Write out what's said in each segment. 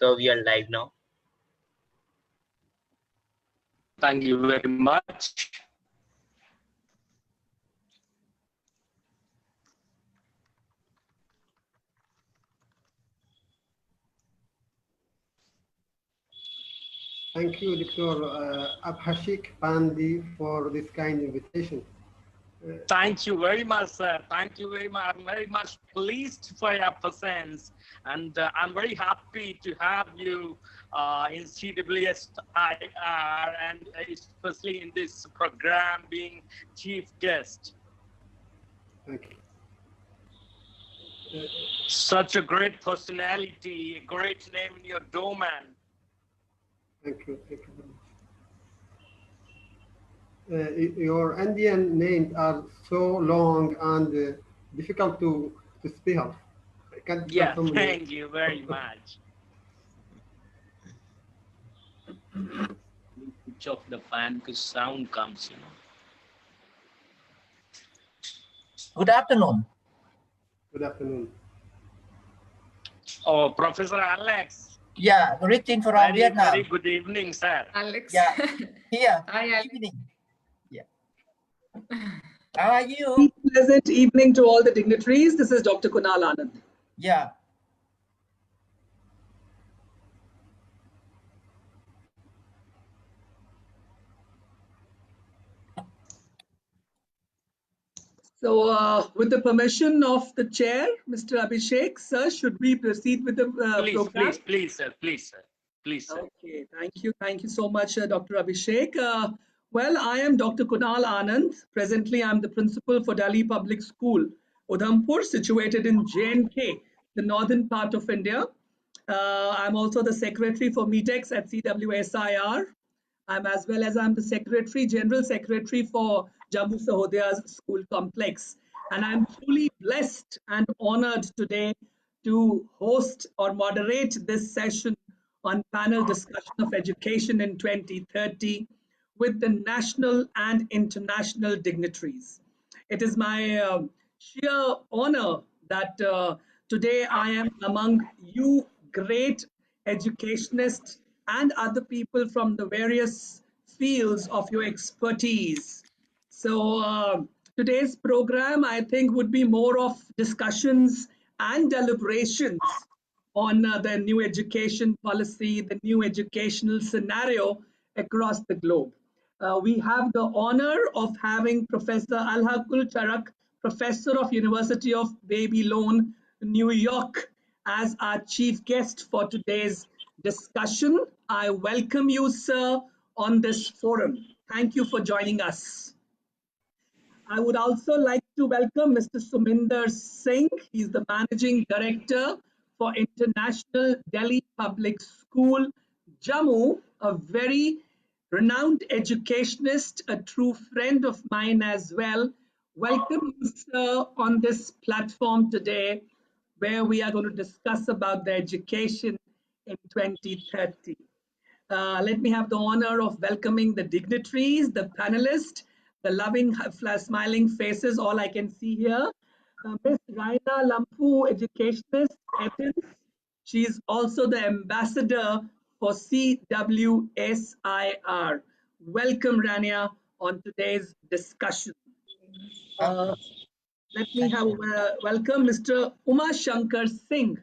So we are live now. Thank you very much. Thank you, Dr. Abhishek Pandey, for this kind invitation. Thank you very much, sir. Thank you very much. I'm very much pleased for your presence, and I'm very happy to have you in CWSIR, and especially in this program being chief guest. Thank you. Such a great personality, a great name in your domain. Thank you. Thank you very much. Your Indian names are so long and difficult to spell. Yeah, thank you very much. Switch off the fan because sound comes, you know. Good afternoon. Good afternoon. Oh, Professor Alex. Yeah, greeting from Vietnam. Very good evening, sir. Alex. Yeah, here. Hi, Alex. Evening. Yeah. How are you? Pleasant evening to all the dignitaries. This is Dr. Kunal Anand. Yeah. So, with the permission of the chair, Mr. Abhishek, sir, should we proceed with the program? Please, sir. Please, sir. Please, sir. Okay, thank you. Thank you so much, Dr. Abhishek. Well, I am Dr. Kunal Anand. Presently, I'm the principal for Delhi Public School, Udhampur, situated in J&K, the northern part of India. I'm also the secretary for MeetX at CWSIR. I'm the secretary, general secretary for Jammu Sahodiyas School Complex. And I'm truly blessed and honored today to host or moderate this session on panel discussion of education in 2030 with the national and international dignitaries. It is my sheer honor that today I am among you great educationists and other people from the various fields of your expertise. So today's program, I think, would be more of discussions and deliberations on the new education policy, the new educational scenario across the globe. We have the honor of having Professor Alhaqul Charak, Professor of University of Babylon, New York, as our chief guest for today's discussion. I welcome you, sir, on this forum. Thank you for joining us. I would also like to welcome Mr. Suminder Singh. He's the Managing Director for International Delhi Public School, Jammu, a very renowned educationist, a true friend of mine as well. Welcome, sir, on this platform today, where we are going to discuss about the education in 2030. Let me have the honor of welcoming the dignitaries, the panelists, the loving, smiling faces, all I can see here. Ms. Raina Lampu, educationist, Athens. She's also the ambassador for CWSIR. Welcome, Rania, on today's discussion. Let me have welcome Mr. Uma Shankar Singh,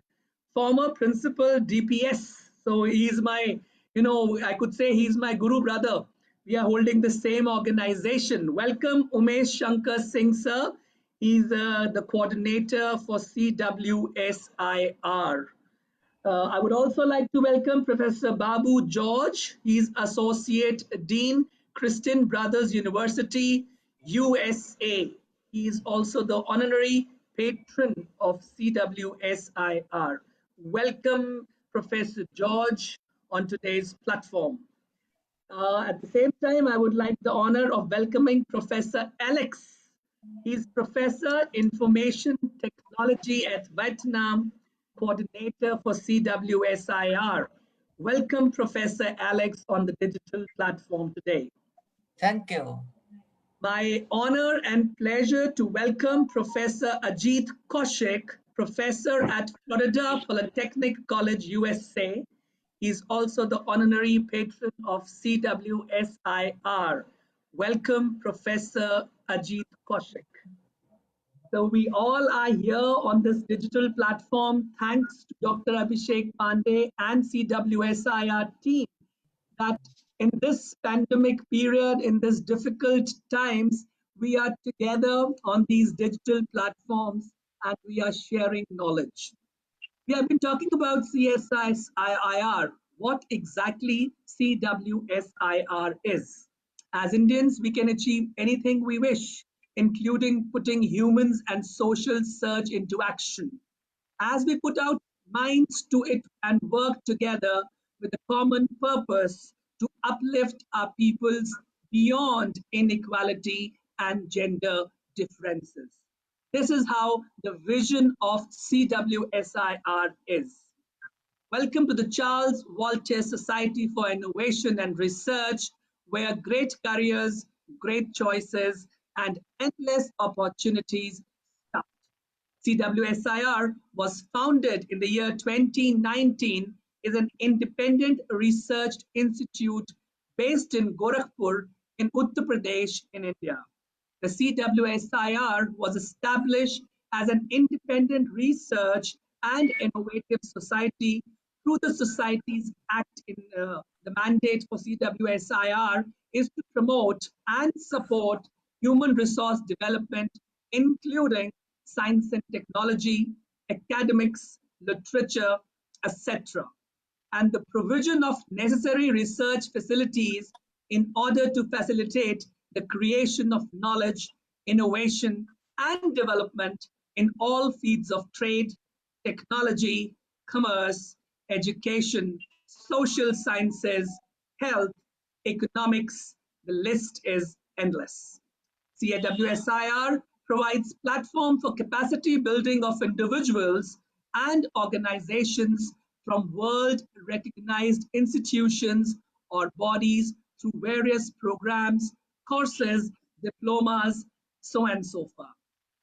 former principal DPS. So he's my, I could say he's my guru brother. We are holding the same organization. Welcome, Umesh Shankar Singh, sir. He's the coordinator for CWSIR. I would also like to welcome Professor Babu George. He's Associate Dean, Christian Brothers University, USA. He is also the honorary patron of CWSIR. Welcome, Professor George, on today's platform. At the same time, I would like the honor of welcoming Professor Alex. He's Professor Information Technology at Vietnam, coordinator for CWSIR. Welcome, Professor Alex, on the digital platform today. Thank you. My honor and pleasure to welcome Professor Ajit Kaushik, professor at Florida Polytechnic College, USA. He's also the honorary patron of CWSIR. Welcome, Professor Ajit Kaushik. So we all are here on this digital platform thanks to Dr. Abhishek Pandey and CWSIR team that in this pandemic period, in this difficult times, we are together on these digital platforms and we are sharing knowledge. We have been talking about CSIR, what exactly CWSIR is. As Indians, we can achieve anything we wish, including putting humans and social search into action. As we put our minds to it and work together with a common purpose to uplift our peoples beyond inequality and gender differences. This is how the vision of CWSIR is. Welcome to the Charles Walter Society for Innovation and Research, where great careers, great choices, and endless opportunities start. CWSIR was founded in the year 2019, is an independent research institute based in Gorakhpur in Uttar Pradesh in India. The CWSIR was established as an independent research and innovative society through the Societies Act. The mandate for CWSIR is to promote and support human resource development, including science and technology, academics, literature, etc., and the provision of necessary research facilities in order to facilitate the creation of knowledge, innovation, and development in all fields of trade, technology, commerce, education, social sciences, health, economics. The list is endless. CWSIR provides platform for capacity building of individuals and organizations from world recognized institutions or bodies through various programs, courses, diplomas, so on and so forth.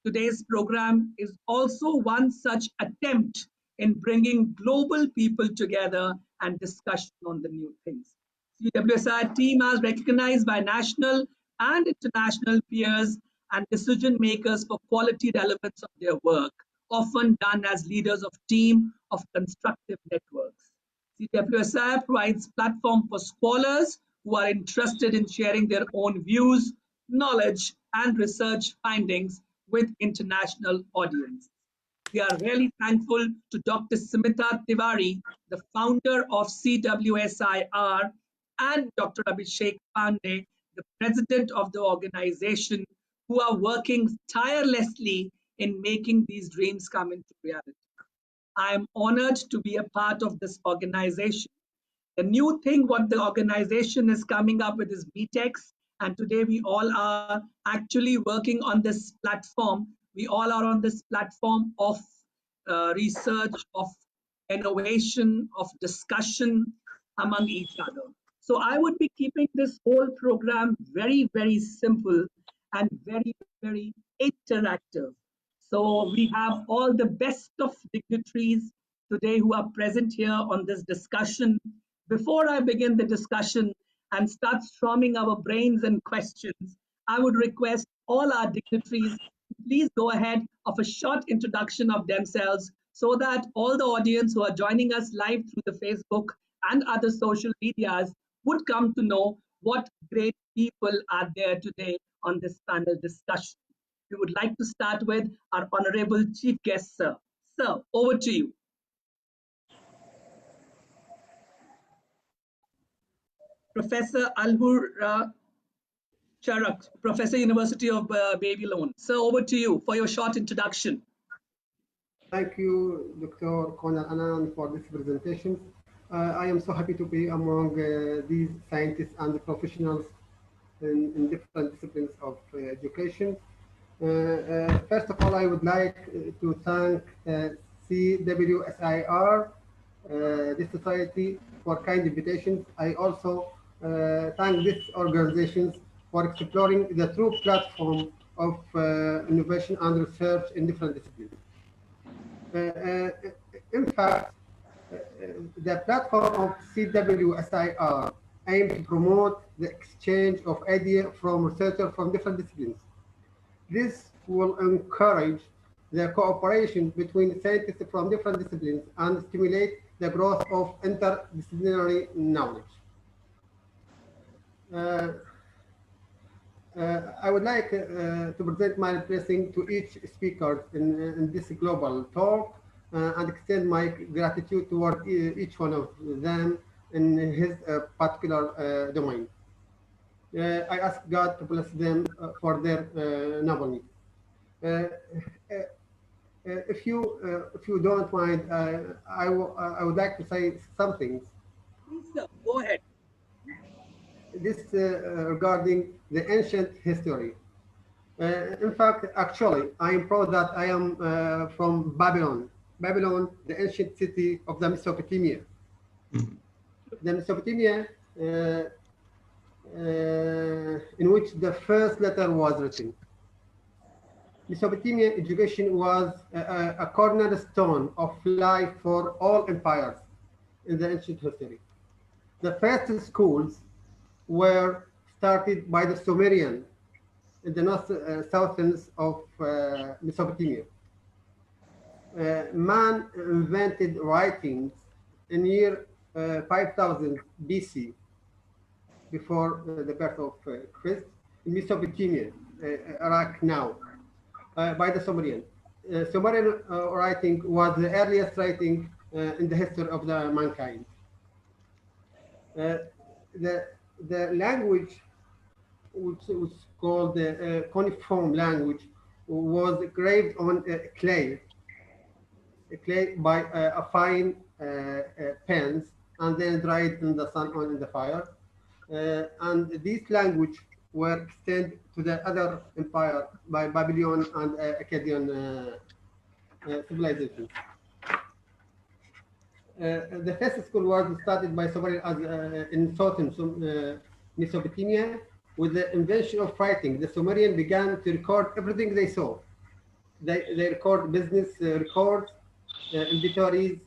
Today's program is also one such attempt in bringing global people together and discussion on the new things. CWSI team is recognized by national and international peers and decision makers for quality relevance of their work, often done as leaders of team of constructive networks. CWSI provides platform for scholars who are interested in sharing their own views, knowledge, and research findings with international audience. We are really thankful to Dr. Smita Tiwari, the founder of CWSIR, and Dr. Abhishek Pandey, the president of the organization, who are working tirelessly in making these dreams come into reality. I am honored to be a part of this organization. The new thing what the organization is coming up with is BTEX, and today we all are actually working on this platform. We all are on this platform of research, of innovation, of discussion among each other. So I would be keeping this whole program very, very simple and very, very interactive. So we have all the best of dignitaries today who are present here on this discussion. Before I begin the discussion and start storming our brains and questions, I would request all our dignitaries to please go ahead of a short introduction of themselves so that all the audience who are joining us live through the Facebook and other social medias would come to know what great people are there today on this panel discussion. We would like to start with our honorable chief guest, sir. Sir, over to you. Professor Alhur Charak, Professor, University of Babylon. Sir, over to you for your short introduction. Thank you, Dr. Conal Anand, for this presentation. I am so happy to be among these scientists and professionals in different disciplines of education. First of all, I would like to thank CWSIR, this society, for kind invitations. I also thank these organizations for exploring the true platform of innovation and research in different disciplines. In fact, The platform of CWSIR aims to promote the exchange of ideas from researchers from different disciplines. This will encourage the cooperation between scientists from different disciplines and stimulate the growth of interdisciplinary knowledge. I would like to present my blessing to each speaker in this global talk and extend my gratitude toward each one of them in his particular domain. I ask God to bless them for their noble need. If you don't mind, I would like to say some things. Please, sir, go ahead. This regarding the ancient history. In fact, actually, I am proud that I am from Babylon. Babylon, the ancient city of the Mesopotamia. The Mesopotamia, in which the first letter was written. Mesopotamia education was a cornerstone of life for all empires in the ancient history. The first schools were started by the Sumerian in the north southern of Mesopotamia. Man invented writings in year 5000 BC, before the birth of Christ, in Mesopotamia, Iraq now, by the Sumerian. Sumerian writing was the earliest writing in the history of the mankind. The language, which was called the cuneiform language, was engraved on clay by a fine pens and then dried in the sun or in the fire. And these language were extended to the other empire by Babylon and Akkadian civilizations. The first school was started by Sumerian in southern Mesopotamia. With the invention of writing, the Sumerian began to record everything they saw. They record business records, inventories,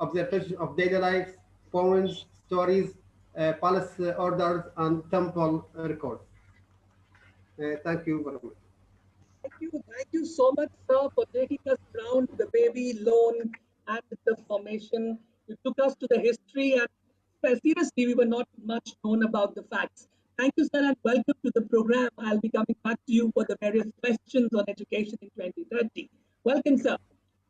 observations of daily lives, poems, stories, palace orders, and temple records. Thank you very much. Thank you so much, sir, for taking us around the baby loan and the formation. You took us to the history, and seriously, we were not much known about the facts. Thank you, sir, and welcome to the program. I'll be coming back to you for the various questions on education in 2030. Welcome, sir.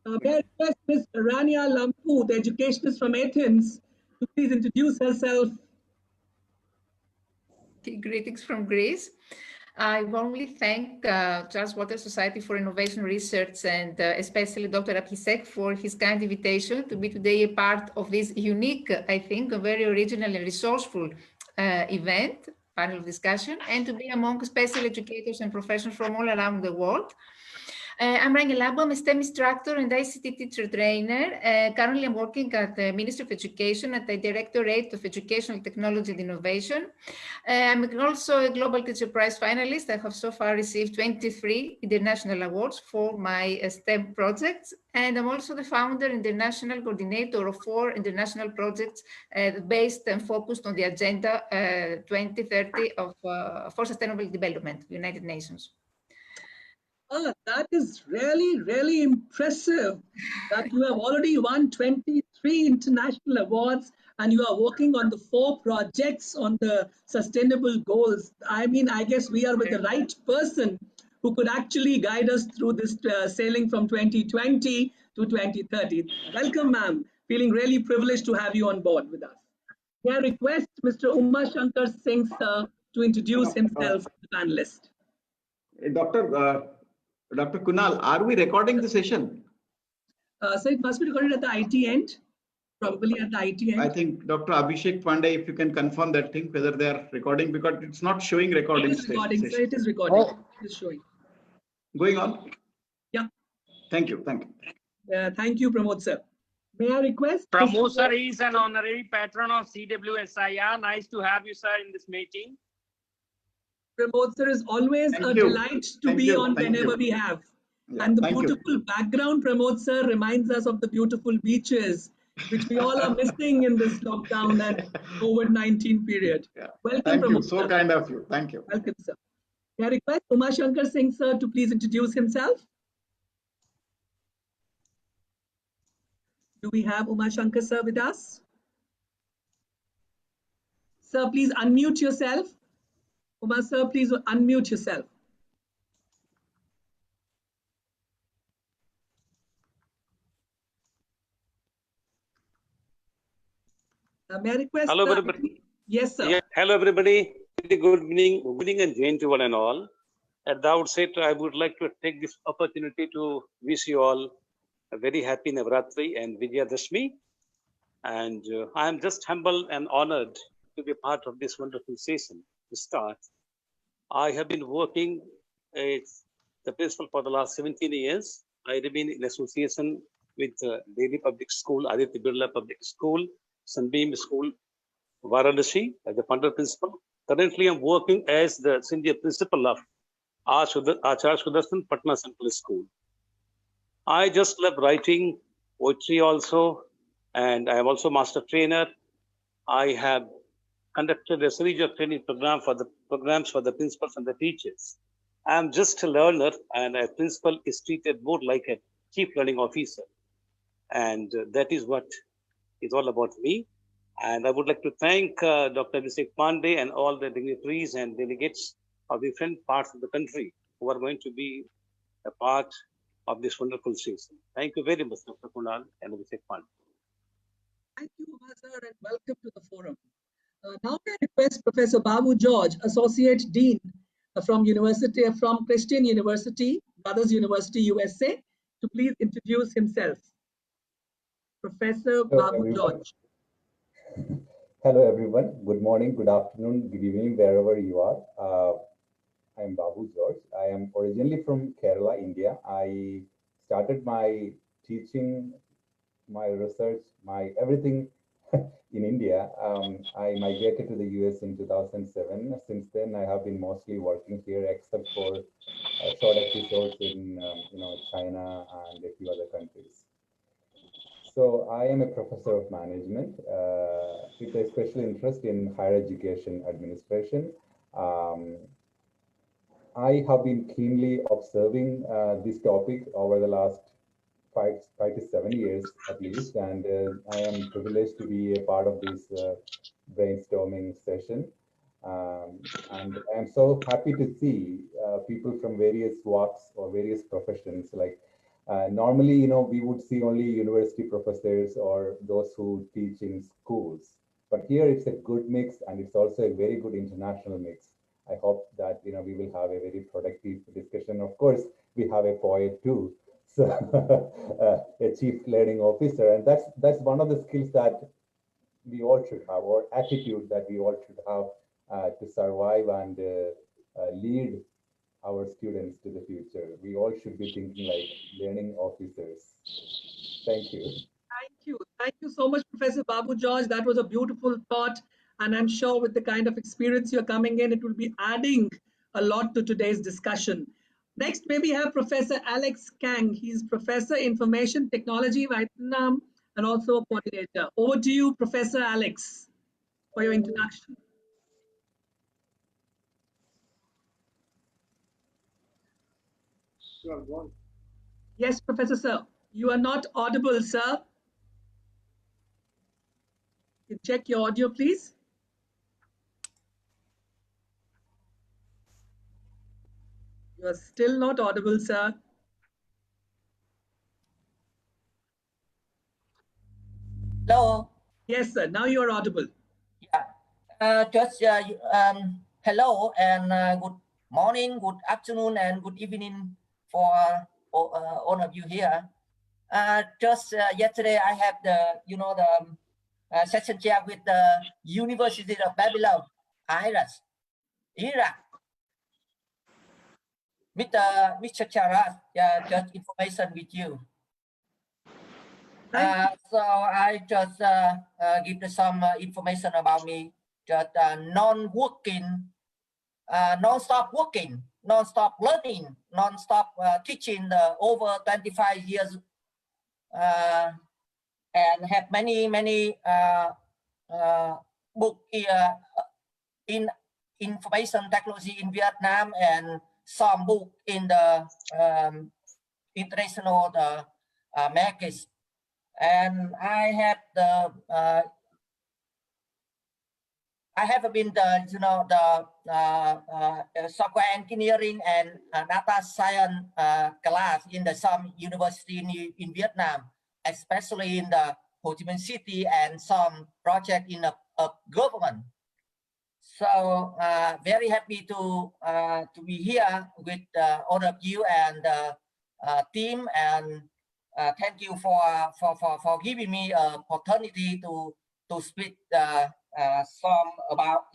May I request Ms. Rania Lampu, the educationist from Athens, to please introduce herself. Greetings from Greece. I warmly thank Charles Water Society for Innovation Research and especially Dr. Abhishek for his kind invitation to be today a part of this unique, I think, a very original and resourceful event, panel discussion, and to be among special educators and professionals from all around the world. I'm Rania Lampu, I'm a STEM instructor and ICT teacher trainer. Currently, I'm working at the Ministry of Education at the Directorate of Educational Technology and Innovation. I'm also a Global Teacher Prize finalist. I have so far received 23 international awards for my STEM projects. And I'm also the founder and the national coordinator of 4 international projects based and focused on the Agenda 2030 for Sustainable Development, United Nations. That is really, really impressive that you have already won 23 international awards and you are working on the 4 projects on the sustainable goals. I mean, I guess we are with the right person who could actually guide us through this sailing from 2020 to 2030. Welcome, ma'am. Feeling really privileged to have you on board with us. May I request Mr. Uma Shankar Singh, sir, to introduce himself to the panelist. Dr. Kunal, are we recording the session? So it must be recorded at the IT end, probably at the IT end. I think Dr. Abhishek Pandey, if you can confirm that thing, whether they are recording, because it's not showing recording. It is recording, so it is recording. Oh. It is showing. Going on? Yeah. Thank you. Thank you. Thank you, Pramod sir. May I request? Pramod sir is an honorary patron of CWSIR. Nice to have you, sir, in this meeting. Pramod sir is always a delight to be on whenever we have. Yeah, and the beautiful background, Pramod sir, reminds us of the beautiful beaches which we all are missing in this lockdown and COVID-19 period. Yeah. Welcome, Thank you. Pramod So sir. kind of you. Thank you. Welcome, sir. May I request Uma Shankar Singh, sir, to please introduce himself? Do we have Uma Shankar, sir, with us? Sir, please unmute yourself. Uma, sir, please unmute yourself. May I request? Hello, everybody. Yes, sir. Yeah, hello, everybody. Very good evening and Jain to one and all. At the outset, I would like to take this opportunity to wish you all a very happy Navratri and Vijayadashmi. And I am just humble and honored to be part of this wonderful session to start. I have been working as the principal for the last 17 years. I remain in association with Delhi Public School, Aditya Birla Public School, Sunbeam School, Varanasi as the founder principal. Currently, I'm working as the senior principal of Acharya Sudarshan Patna Central School. I just love writing poetry also, and I am also master trainer. I have conducted a series of training programs for the principals and the teachers. I am just a learner, and a principal is treated more like a chief learning officer, and that is what is all about me. And I would like to thank Dr. Abhishek Pandey and all the dignitaries and delegates of different parts of the country who are going to be a part of this wonderful season. Thank you very much, Dr. Kunal and Abhishek Pandey. Thank you, Uma, sir, and welcome to the forum. Now I request Professor Babu George, Associate Dean from Christian University, Brothers University, USA, to please introduce himself. Professor Babu George. Hello, everyone. Good morning, good afternoon, good evening, wherever you are. I am Babu George. I am originally from Kerala, India. I started my teaching, my research, my everything in India. I migrated to the US in 2007. Since then, I have been mostly working here, except for short episodes in China and a few other countries. So I am a professor of management with a special interest in higher education administration. I have been keenly observing this topic over the last 5 to 7 years at least, and I am privileged to be a part of this brainstorming session. And I'm so happy to see people from various walks or various professions. Like normally, we would see only university professors or those who teach in schools. But here it's a good mix, and it's also a very good international mix. I hope that we will have a very productive discussion. Of course, we have a poet too, so a chief learning officer, and that's one of the skills that we all should have, or attitude that we all should have to survive and lead our students to the future. We all should be thinking like learning officers. Thank you. Thank you. Thank you so much, Professor Babu George. That was a beautiful thought. And I'm sure with the kind of experience you're coming in, it will be adding a lot to today's discussion. Next, may we have Professor Alex Kang. He's Professor Information Technology, Vietnam, and also a coordinator. Over to you, Professor Alex, for your introduction. Yes, Professor, sir. You are not audible, sir. You check your audio, please. You are still not audible, sir. Hello. Yes, sir. Now you are audible. Yeah. Hello and good morning, good afternoon, and good evening for all of you here. Yesterday, I had the session chair with the University of Babylon, Iraq. Mr. Charas, just information with you. So I just give some information about me. Just non-working, non-stop working, non-stop learning, non-stop teaching over 25 years and have many book in information technology in Vietnam, and some book in the international markets. And I have been the software engineering and data science class in some university in Vietnam, especially in the Ho Chi Minh City, and some project in a government. So very happy to be here with all of you and the team, and thank you for giving me an opportunity to speak some about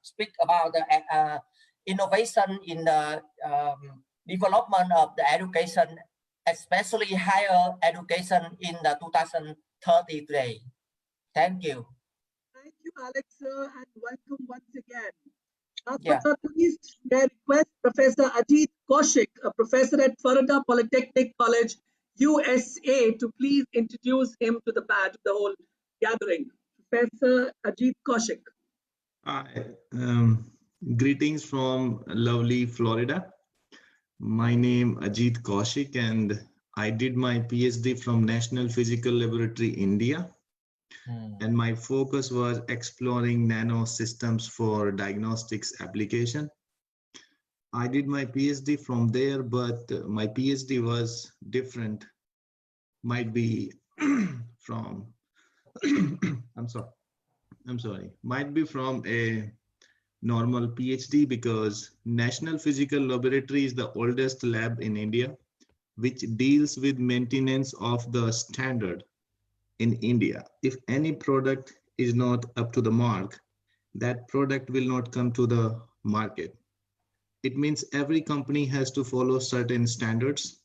speak about the innovation in the development of the education, especially higher education in the 2030 today. Thank you. Thank you, Alex, sir, and welcome once again. Yeah. Please may I request Professor Ajit Kaushik, a professor at Florida Polytechnic College, USA, to please introduce him to the whole gathering. Professor Ajit Kaushik. Hi, greetings from lovely Florida. My name Ajit Kaushik, and I did my PhD from National Physical Laboratory, India. And my focus was exploring nano systems for diagnostics application. I did my PhD from there, but my PhD was different. Might be from, I'm sorry, might be from a normal PhD, because National Physical Laboratory is the oldest lab in India, which deals with maintenance of the standard in India. If any product is not up to the mark, that product will not come to the market. It means every company has to follow certain standards.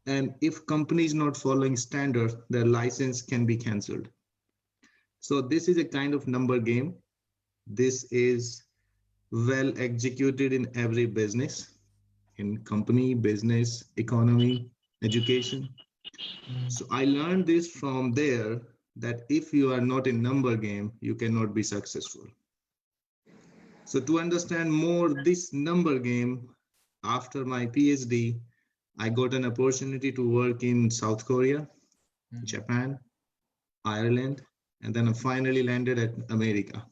And if company is not following standards, their license can be canceled. So this is a kind of number game. This is well executed in every business, in company, business, economy, education. So I learned this from there, that if you are not in number game, you cannot be successful. So to understand more this number game, after my PhD, I got an opportunity to work in South Korea, Japan, Ireland, and then I finally landed at America.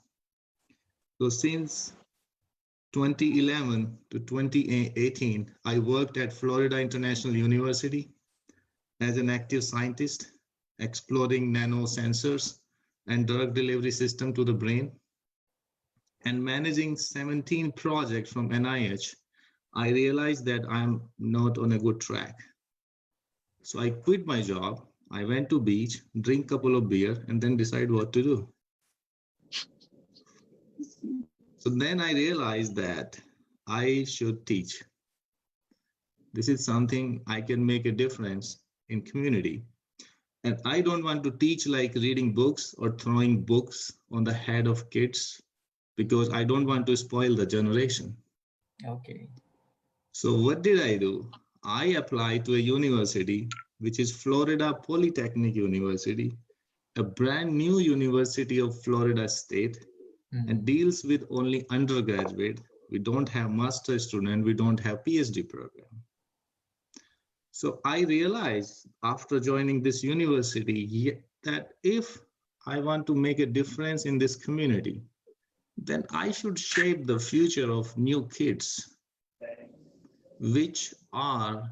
So since 2011 to 2018, I worked at Florida International University as an active scientist, exploring nanosensors and drug delivery system to the brain, and managing 17 projects from NIH. I realized that I'm not on a good track. So I quit my job. I went to beach, drink a couple of beer, and then decide what to do. So then I realized that I should teach. This is something I can make a difference in community. And I don't want to teach like reading books or throwing books on the head of kids, because I don't want to spoil the generation. Okay. So what did I do? I applied to a university, which is Florida Polytechnic University, a brand new university of Florida State, and deals with only undergraduate. We don't have master student, we don't have PhD program. So I realized after joining this university that if I want to make a difference in this community, then I should shape the future of new kids, which are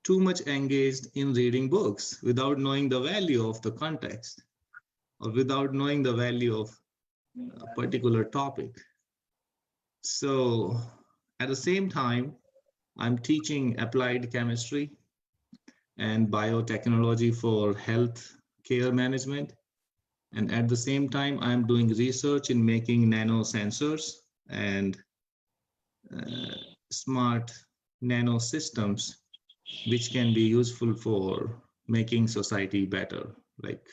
too much engaged in reading books without knowing the value of the context, or without knowing the value of a particular topic. So at the same time, I'm teaching applied chemistry and biotechnology for health care management. And at the same time, I'm doing research in making nanosensors and smart nano systems, which can be useful for making society better, like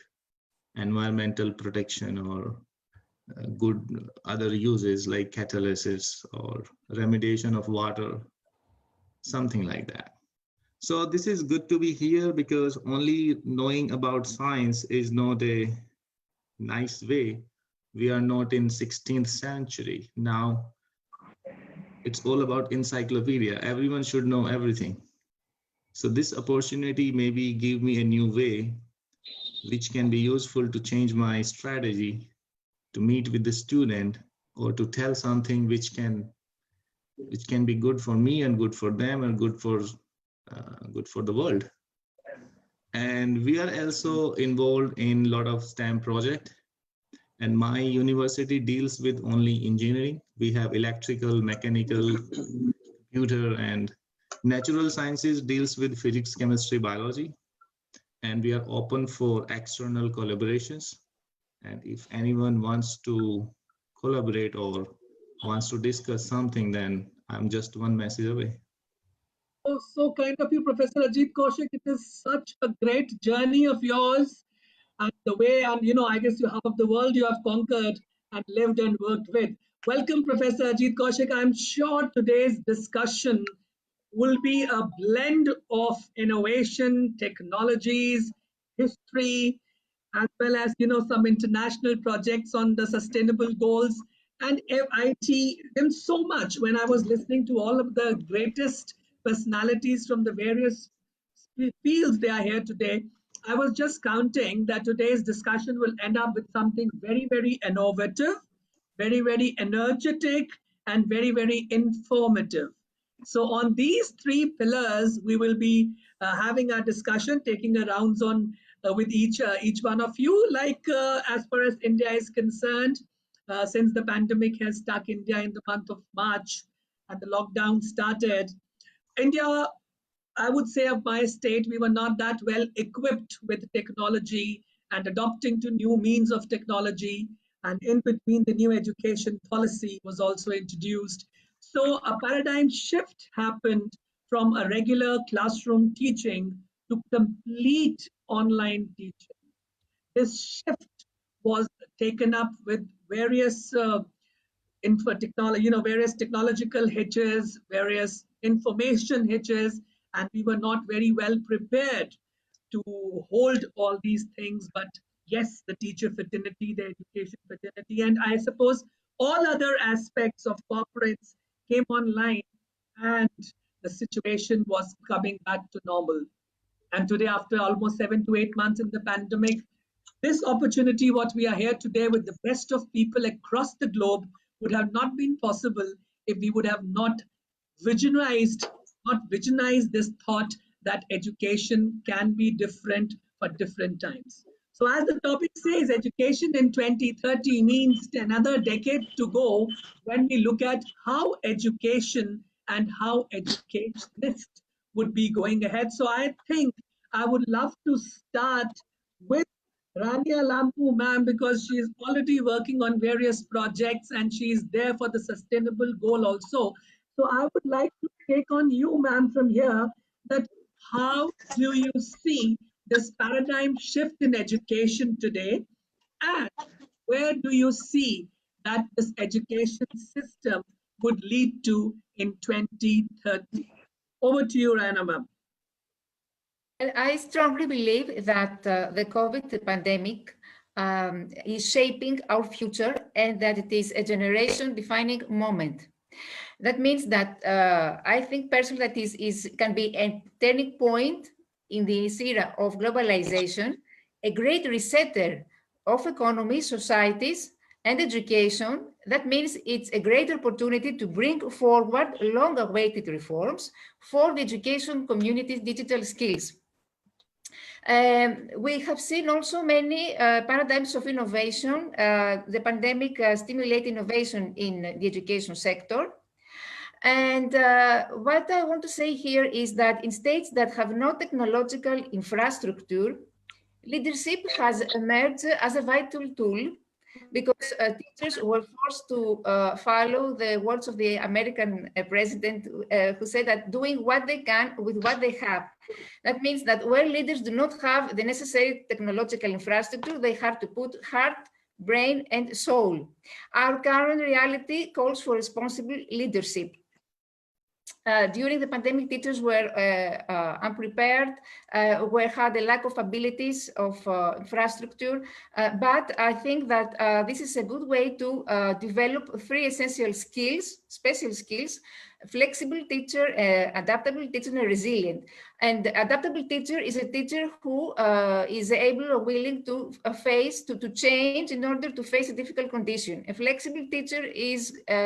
environmental protection or good other uses like catalysis or remediation of water, something like that. So this is good to be here because only knowing about science is not a nice way. We are not in 16th century. Now it's all about encyclopedia. Everyone should know everything. So this opportunity maybe give me a new way, which can be useful to change my strategy, to meet with the student, or to tell something which can be good for me and good for them and good for the world. And we are also involved in a lot of STEM project. And my university deals with only engineering. We have electrical, mechanical, computer, and natural sciences deals with physics, chemistry, biology. And we are open for external collaborations. And if anyone wants to collaborate or wants to discuss something, then I'm just one message away. Oh, so kind of you, Professor Ajit Kaushik. It is such a great journey of yours, and the way, and I guess you half of the world you have conquered and lived and worked with. Welcome, Professor Ajit Kaushik. I'm sure today's discussion will be a blend of innovation, technologies, history, as well as some international projects on the sustainable goals and IT. And so much when I was listening to all of the greatest personalities from the various fields they are here today, I was just counting that today's discussion will end up with something very, very innovative, very, very energetic, and very, very informative. So on these three pillars, we will be having our discussion, taking a rounds on with each one of you. Like as far as India is concerned, since the pandemic has stuck India in the month of March and the lockdown started, India, I would say of my state, we were not that well equipped with technology and adopting to new means of technology. And in between, the new education policy was also introduced. So a paradigm shift happened from a regular classroom teaching to complete online teaching. This shift was taken up with various various technological hitches, various information hitches, and we were not very well prepared to hold all these things. But yes, the teacher fraternity, the education fraternity, and I suppose all other aspects of corporates came online, and the situation was coming back to normal. And today, after almost 7 to 8 months in the pandemic, this opportunity, what we are here today with the best of people across the globe, would have not been possible if we would have not visionized this thought that education can be different for different times. So as the topic says, education in 2030 means another decade to go when we look at how education and how educationists would be going ahead. So I think I would love to start with Rania Lampu, ma'am, because she is already working on various projects and she is there for the sustainable goal also. So I would like to take on you, ma'am, from here, that how do you see this paradigm shift in education today, and where do you see that this education system would lead to in 2030? Over to you, Rana, ma'am. I strongly believe that the COVID pandemic is shaping our future and that it is a generation-defining moment. That means that I think personally that can be a turning point in this era of globalization, a great resetter of economies, societies, and education. That means it's a great opportunity to bring forward long-awaited reforms for the education community's digital skills. We have seen also many paradigms of innovation. The pandemic stimulated innovation in the education sector. And what I want to say here is that in states that have no technological infrastructure, leadership has emerged as a vital tool because teachers were forced to follow the words of the American president who said that doing what they can with what they have. That means that where leaders do not have the necessary technological infrastructure, they have to put heart, brain, and soul. Our current reality calls for responsible leadership. During the pandemic, teachers were unprepared, had a lack of abilities of infrastructure, but I think that this is a good way to develop 3 essential skills, special skills: flexible teacher, adaptable teacher, and resilient. And the adaptable teacher is a teacher who is able or willing to to change in order to face a difficult condition. A flexible teacher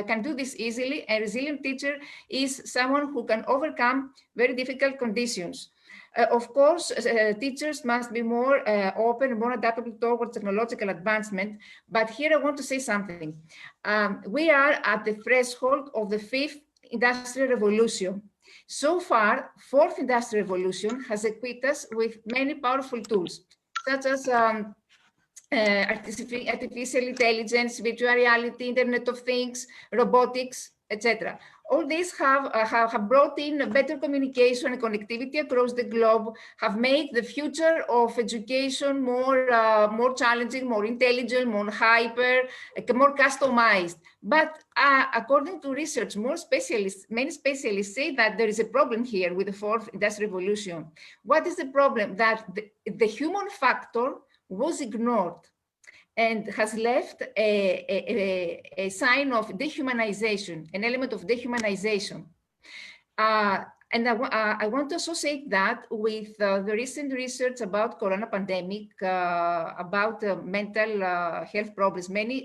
can do this easily. A resilient teacher is someone who can overcome very difficult conditions. Of course, teachers must be more open, more adaptable towards technological advancement. But here I want to say something. We are at the threshold of the 5th Industrial Revolution. So far, 4th Industrial Revolution has equipped us with many powerful tools, such as artificial intelligence, virtual reality, Internet of Things, robotics, etc. All these have brought in better communication and connectivity across the globe, have made the future of education more challenging, more intelligent, more hyper, more customized. But according to research, many specialists say that there is a problem here with the 4th Industrial Revolution. What is the problem? That the human factor was ignored and has left a sign of dehumanization, an element of dehumanization. And I want to associate that with the recent research about corona pandemic, about mental health problems. Many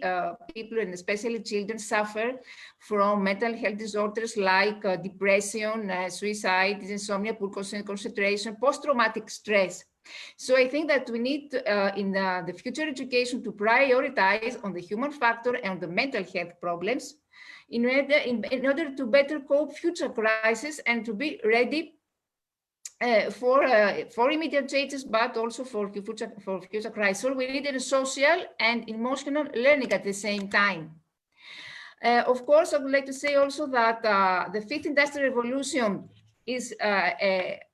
people, and especially children, suffer from mental health disorders like depression, suicide, insomnia, poor concentration, post-traumatic stress. So I think that we need in the future education to prioritize on the human factor and the mental health problems in order to better cope future crises and to be ready for immediate changes, but also for future crises. So we need a social and emotional learning at the same time. Of course, I would like to say also that the 5th Industrial Revolution is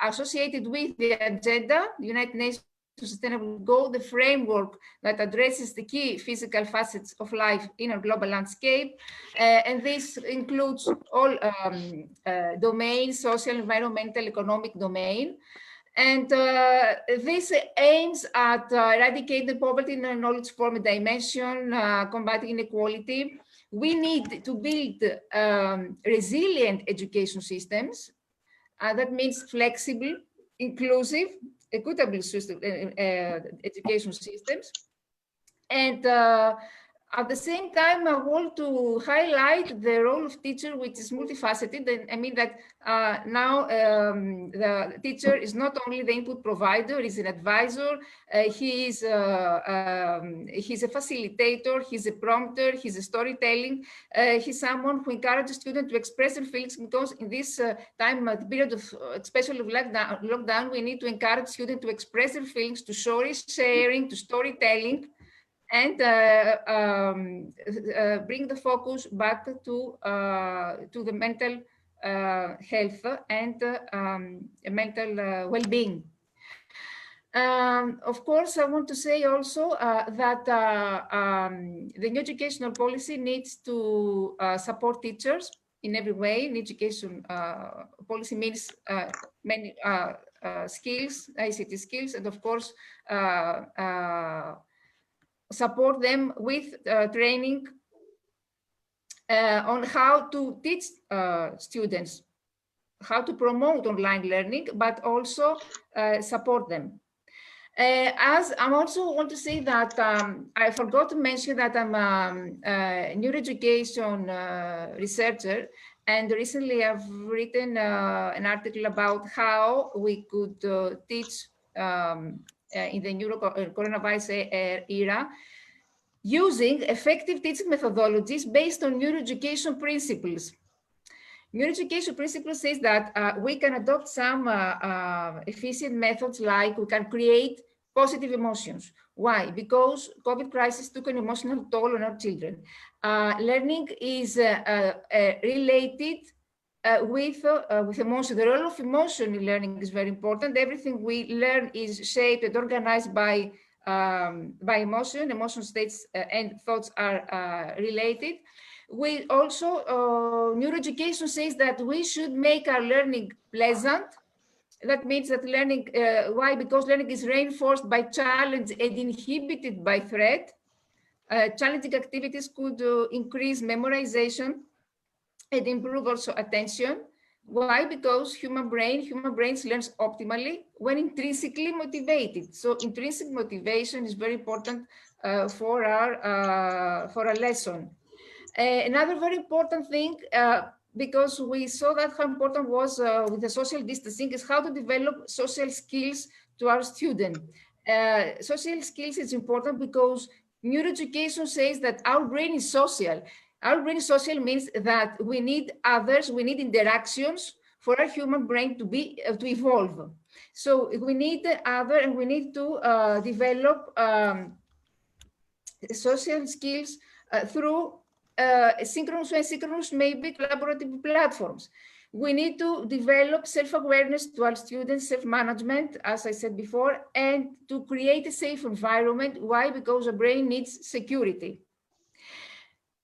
associated with the agenda, the United Nations Sustainable Goal, the framework that addresses the key physical facets of life in our global landscape. And this includes all domains: social, environmental, economic domain. And this aims at eradicating poverty in a knowledge-formed dimension, combating inequality. We need to build resilient education systems. That means flexible, inclusive, equitable education systems. And at the same time, I want to highlight the role of teacher, which is multifaceted. And I mean that now the teacher is not only the input provider, he's an advisor, he's a facilitator, he's a prompter, he's a storytelling, he's someone who encourages students to express their feelings, because in this time, period of especially of lockdown, we need to encourage students to express their feelings, to sharing, to storytelling, and bring the focus back to the mental health and mental well-being. Of course, I want to say also that the new educational policy needs to support teachers in every way. In education policy means many skills, ICT skills, and of course, support them with training on how to teach students, how to promote online learning, but also support them. As I also want to say that I forgot to mention that I'm a neuroeducation researcher, and recently I've written an article about how we could teach in the coronavirus era, using effective teaching methodologies based on neuroeducation principles. Neuroeducation principles says that we can adopt some efficient methods, like we can create positive emotions. Why? Because COVID crisis took an emotional toll on our children. Learning is related with emotion. The role of emotion in learning is very important. Everything we learn is shaped and organized by emotion. Emotion states and thoughts are related. we also, neuroeducation says that we should make our learning pleasant. That means that learning, why? Because learning is reinforced by challenge and inhibited by threat. Challenging activities could increase memorization and improve also attention. Why? Because human brains learns optimally when intrinsically motivated. So intrinsic motivation is very important for our lesson. Another very important thing, because we saw that how important was with the social distancing, is how to develop social skills to our students. Social skills is important because neuroeducation says that our brain is social. Our brain is social means that we need others, we need interactions for our human brain to be to evolve. So we need other, and we need to develop social skills through synchronous and asynchronous, maybe collaborative platforms. We need to develop self-awareness to our students, self-management, as I said before, and to create a safe environment. Why? Because the brain needs security.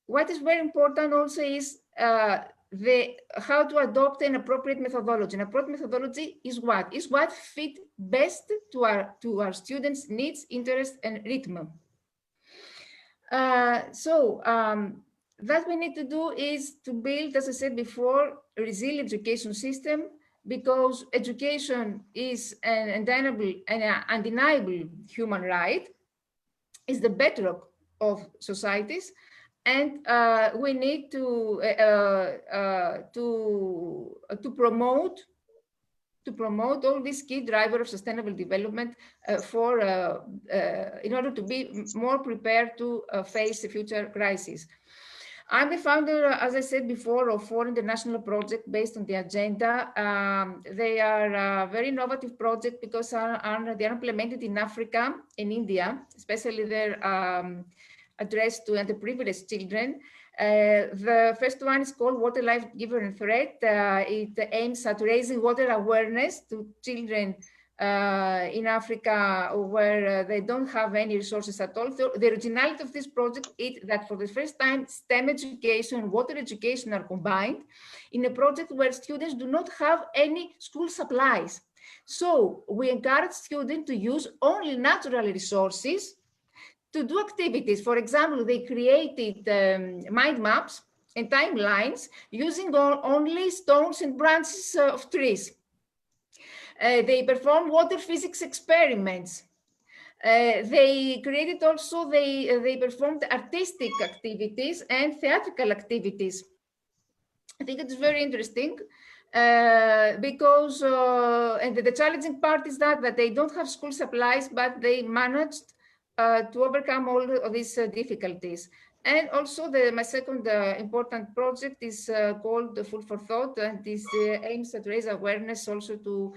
What is very important also is how to adopt an appropriate methodology. An appropriate methodology is what? Is what fit best to our students' needs, interests, and rhythm. That we need to do is to build, as I said before, a resilient education system, because education is an undeniable human right, is the bedrock of societies, and we need to promote all these key drivers of sustainable development in order to be more prepared to face the future crisis. I'm the founder, as I said before, of 4 international projects based on the agenda. They are a very innovative projects because they are implemented in Africa and India, especially they're addressed to underprivileged children. The first one is called Water, Life, Giver and Threat. It aims at raising water awareness to children in Africa where they don't have any resources at all. So the originality of this project is that for the first time, STEM education and water education are combined in a project where students do not have any school supplies. So we encourage students to use only natural resources to do activities. For example, they created mind maps and timelines using only stones and branches of trees. They performed water physics experiments. They created also, they performed artistic activities and theatrical activities. I think it's very interesting because, and the challenging part is that they don't have school supplies, but they managed to overcome all of these difficulties. And also my second important project is called the Food for Thought, and this aims at raise awareness also to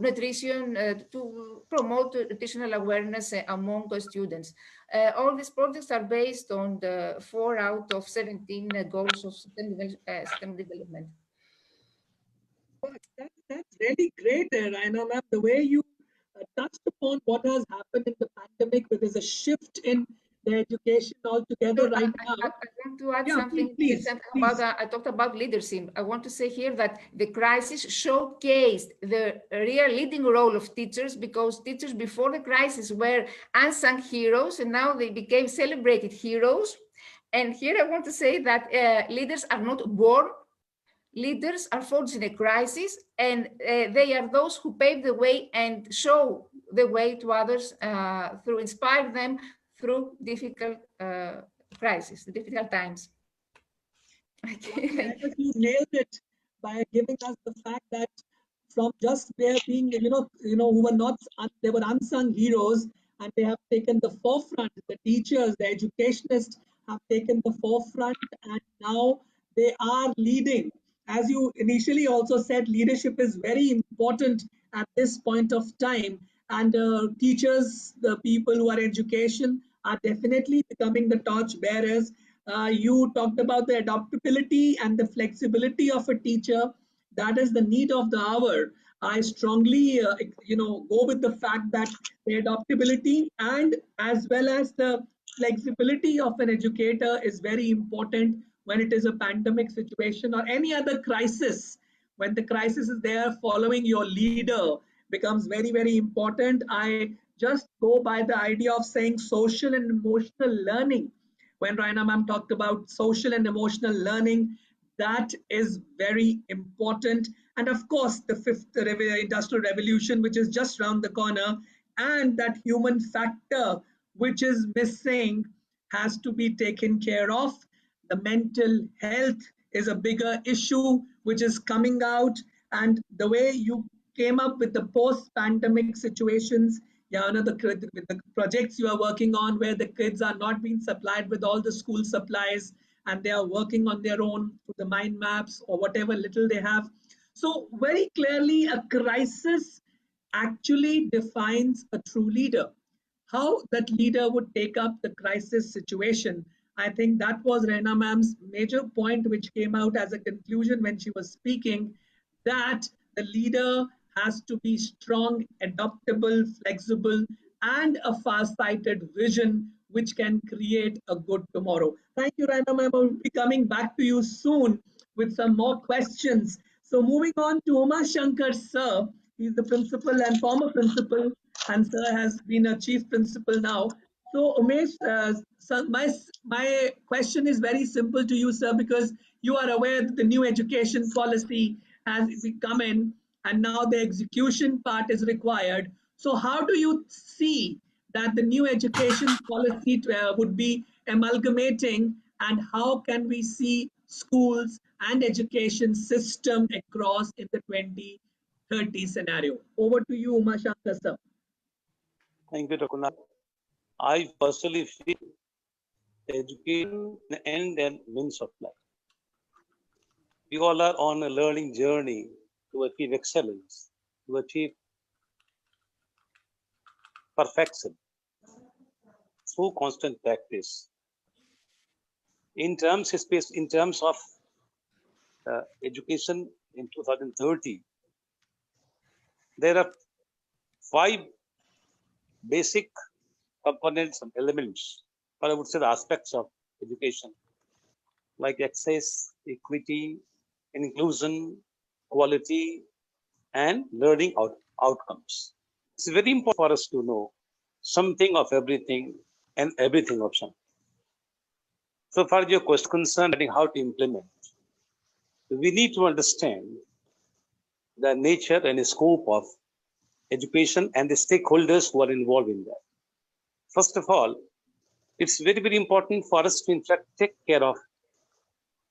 nutrition, to promote nutritional awareness among students. All these projects are based on the 4 out of 17 goals of sustainable development. That's really great, Raina ma'am. The way you touched upon what has happened in the pandemic, where there's a shift in the education altogether right now. I want to add Yeah, something. please. I talked about leadership. I want to say here that the crisis showcased the real leading role of teachers, because teachers before the crisis were unsung heroes, and now they became celebrated heroes. And here I want to say that leaders are not born. Leaders are forged in a crisis, and they are those who pave the way and show the way to others through inspire them through difficult crises, difficult times. Okay. You nailed it by giving us the fact that from just there being, who were not, they were unsung heroes, and they have taken the forefront. The teachers, the educationists have taken the forefront, and now they are leading. As you initially also said, leadership is very important at this point of time, and teachers, the people who are education, are definitely becoming the torch bearers. You talked about the adaptability and the flexibility of a teacher. That is the need of the hour. I strongly, go with the fact that the adaptability and as well as the flexibility of an educator is very important when it is a pandemic situation or any other crisis. When the crisis is there, following your leader becomes very, very important. I just go by the idea of saying social and emotional learning. When Raina ma'am talked about social and emotional learning, that is very important. And of course, the fifth industrial revolution, which is just around the corner, and that human factor which is missing has to be taken care of. The mental health is a bigger issue which is coming out, and the way you came up with the post-pandemic situations, yeah, the projects you are working on where the kids are not being supplied with all the school supplies and they are working on their own through the mind maps or whatever little they have. So very clearly, a crisis actually defines a true leader. How that leader would take up the crisis situation. I think that was Rena ma'am's major point, which came out as a conclusion when she was speaking, that the leader has to be strong, adaptable, flexible, and a far-sighted vision which can create a good tomorrow. Thank you, Rena ma'am. I'll be coming back to you soon with some more questions. So moving on to Uma Shankar sir, he's the principal and former principal, and sir has been a chief principal now. So Umesh, sir, my question is very simple to you, sir, because you are aware that the new education policy has come in, and now the execution part is required. So how do you see that the new education policy would be amalgamating, and how can we see schools and education system across in the 2030 scenario? Over to you, Uma Shankar sir. Thank you, Dr. Kunal. I personally feel education is the end and means of life. We all are on a learning journey to achieve excellence, to achieve perfection through constant practice. In terms of education in 2030, there are 5 basic components and elements, or I would say the aspects of education, like access, equity, inclusion, quality, and learning outcomes. It's very important for us to know something of everything and everything of something. So far, your question concerning how to implement, we need to understand the nature and scope of education and the stakeholders who are involved in that. First of all, it's very, very important for us to in fact take care of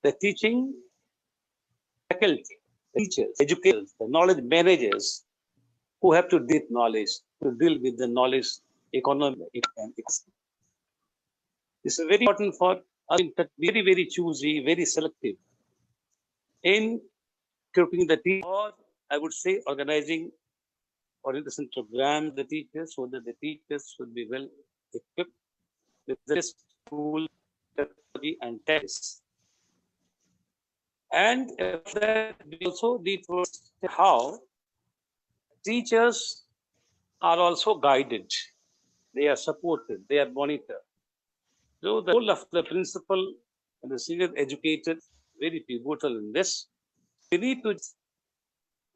the teaching faculty, teachers, educators, the knowledge managers who have to deal with knowledge, to deal with the knowledge economy and ecosystem. This is very important for us, in fact, very, very choosy, very selective in equipping the teacher, or I would say organizing orientation programs the teachers so that the teachers should be well equipped with this tool, technology, and tests. And that we also need to understand how teachers are also guided, they are supported, they are monitored. So the role of the principal and the senior educator very pivotal in this. We need to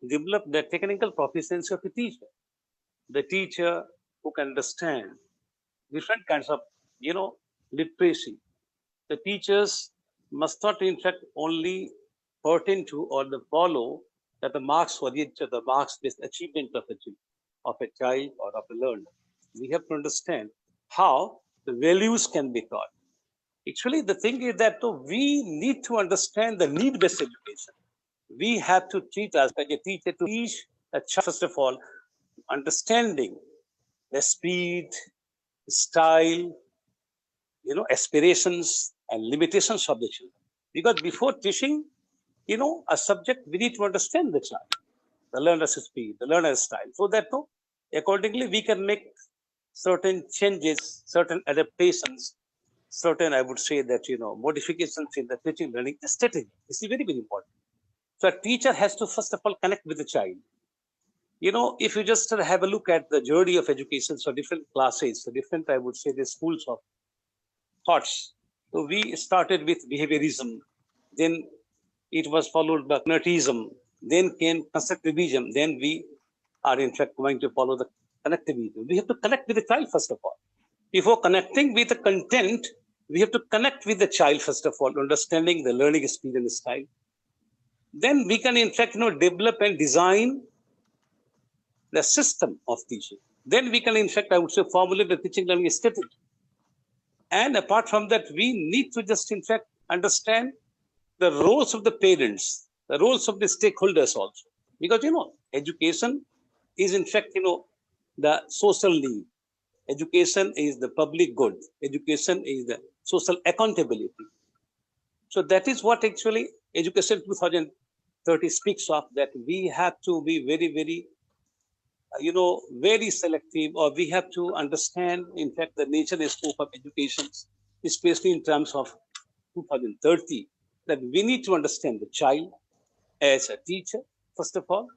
develop the technical proficiency of the teacher. The teacher who can understand different kinds of, literacy. The teachers must not, in fact, only pertain to or the follow that the marks oriented, the marks-based achievement of a child or of a learner. We have to understand how the values can be taught. Actually, the thing is that we need to understand the need-based education. We have to treat as a teacher to teach a child, first of all, understanding the speed, style, aspirations and limitations of the children. Because before teaching, a subject, we need to understand the child, the learner's speed, the learner's style, so that accordingly we can make certain changes, certain adaptations, certain, I would say that, modifications in the teaching learning strategy. This is very, very important. So a teacher has to, first of all, connect with the child. If you just have a look at the journey of education, so different classes, so different, I would say, the schools of thoughts. So we started with behaviorism, then it was followed by cognitism, then came constructivism, then we are in fact going to follow the connectivism. We have to connect with the child first of all. Before connecting with the content, we have to connect with the child first of all, understanding the learning experience style. Then we can in fact develop and design the system of teaching. Then we can in fact, I would say, formulate the teaching learning strategy. And apart from that, we need to just in fact understand the roles of the parents, the roles of the stakeholders also. Because education is in fact the social need. Education is the public good. Education is the social accountability. So that is what actually Education 2030 speaks of, that we have to be very, very, very selective, or we have to understand, in fact, the nature and scope of education, especially in terms of 2030, that we need to understand the child as a teacher, first of all.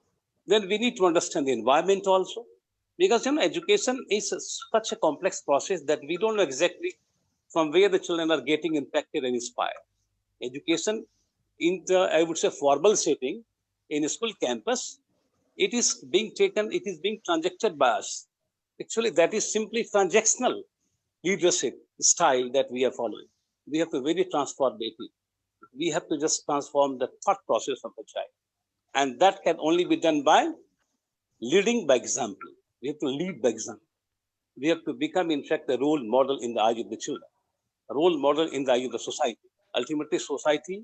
Then we need to understand the environment also. Because education is such a complex process that we don't know exactly from where the children are getting impacted and inspired. Education in the, I would say, formal setting, in a school campus, it is being taken, it is being transacted by us. Actually, that is simply transactional leadership style that we are following. We have to very transformative. We have to just transform the thought process of a child. And that can only be done by leading by example. We have to lead by example. We have to become, in fact, the role model in the eyes of the children, a role model in the eyes of the society. Ultimately, society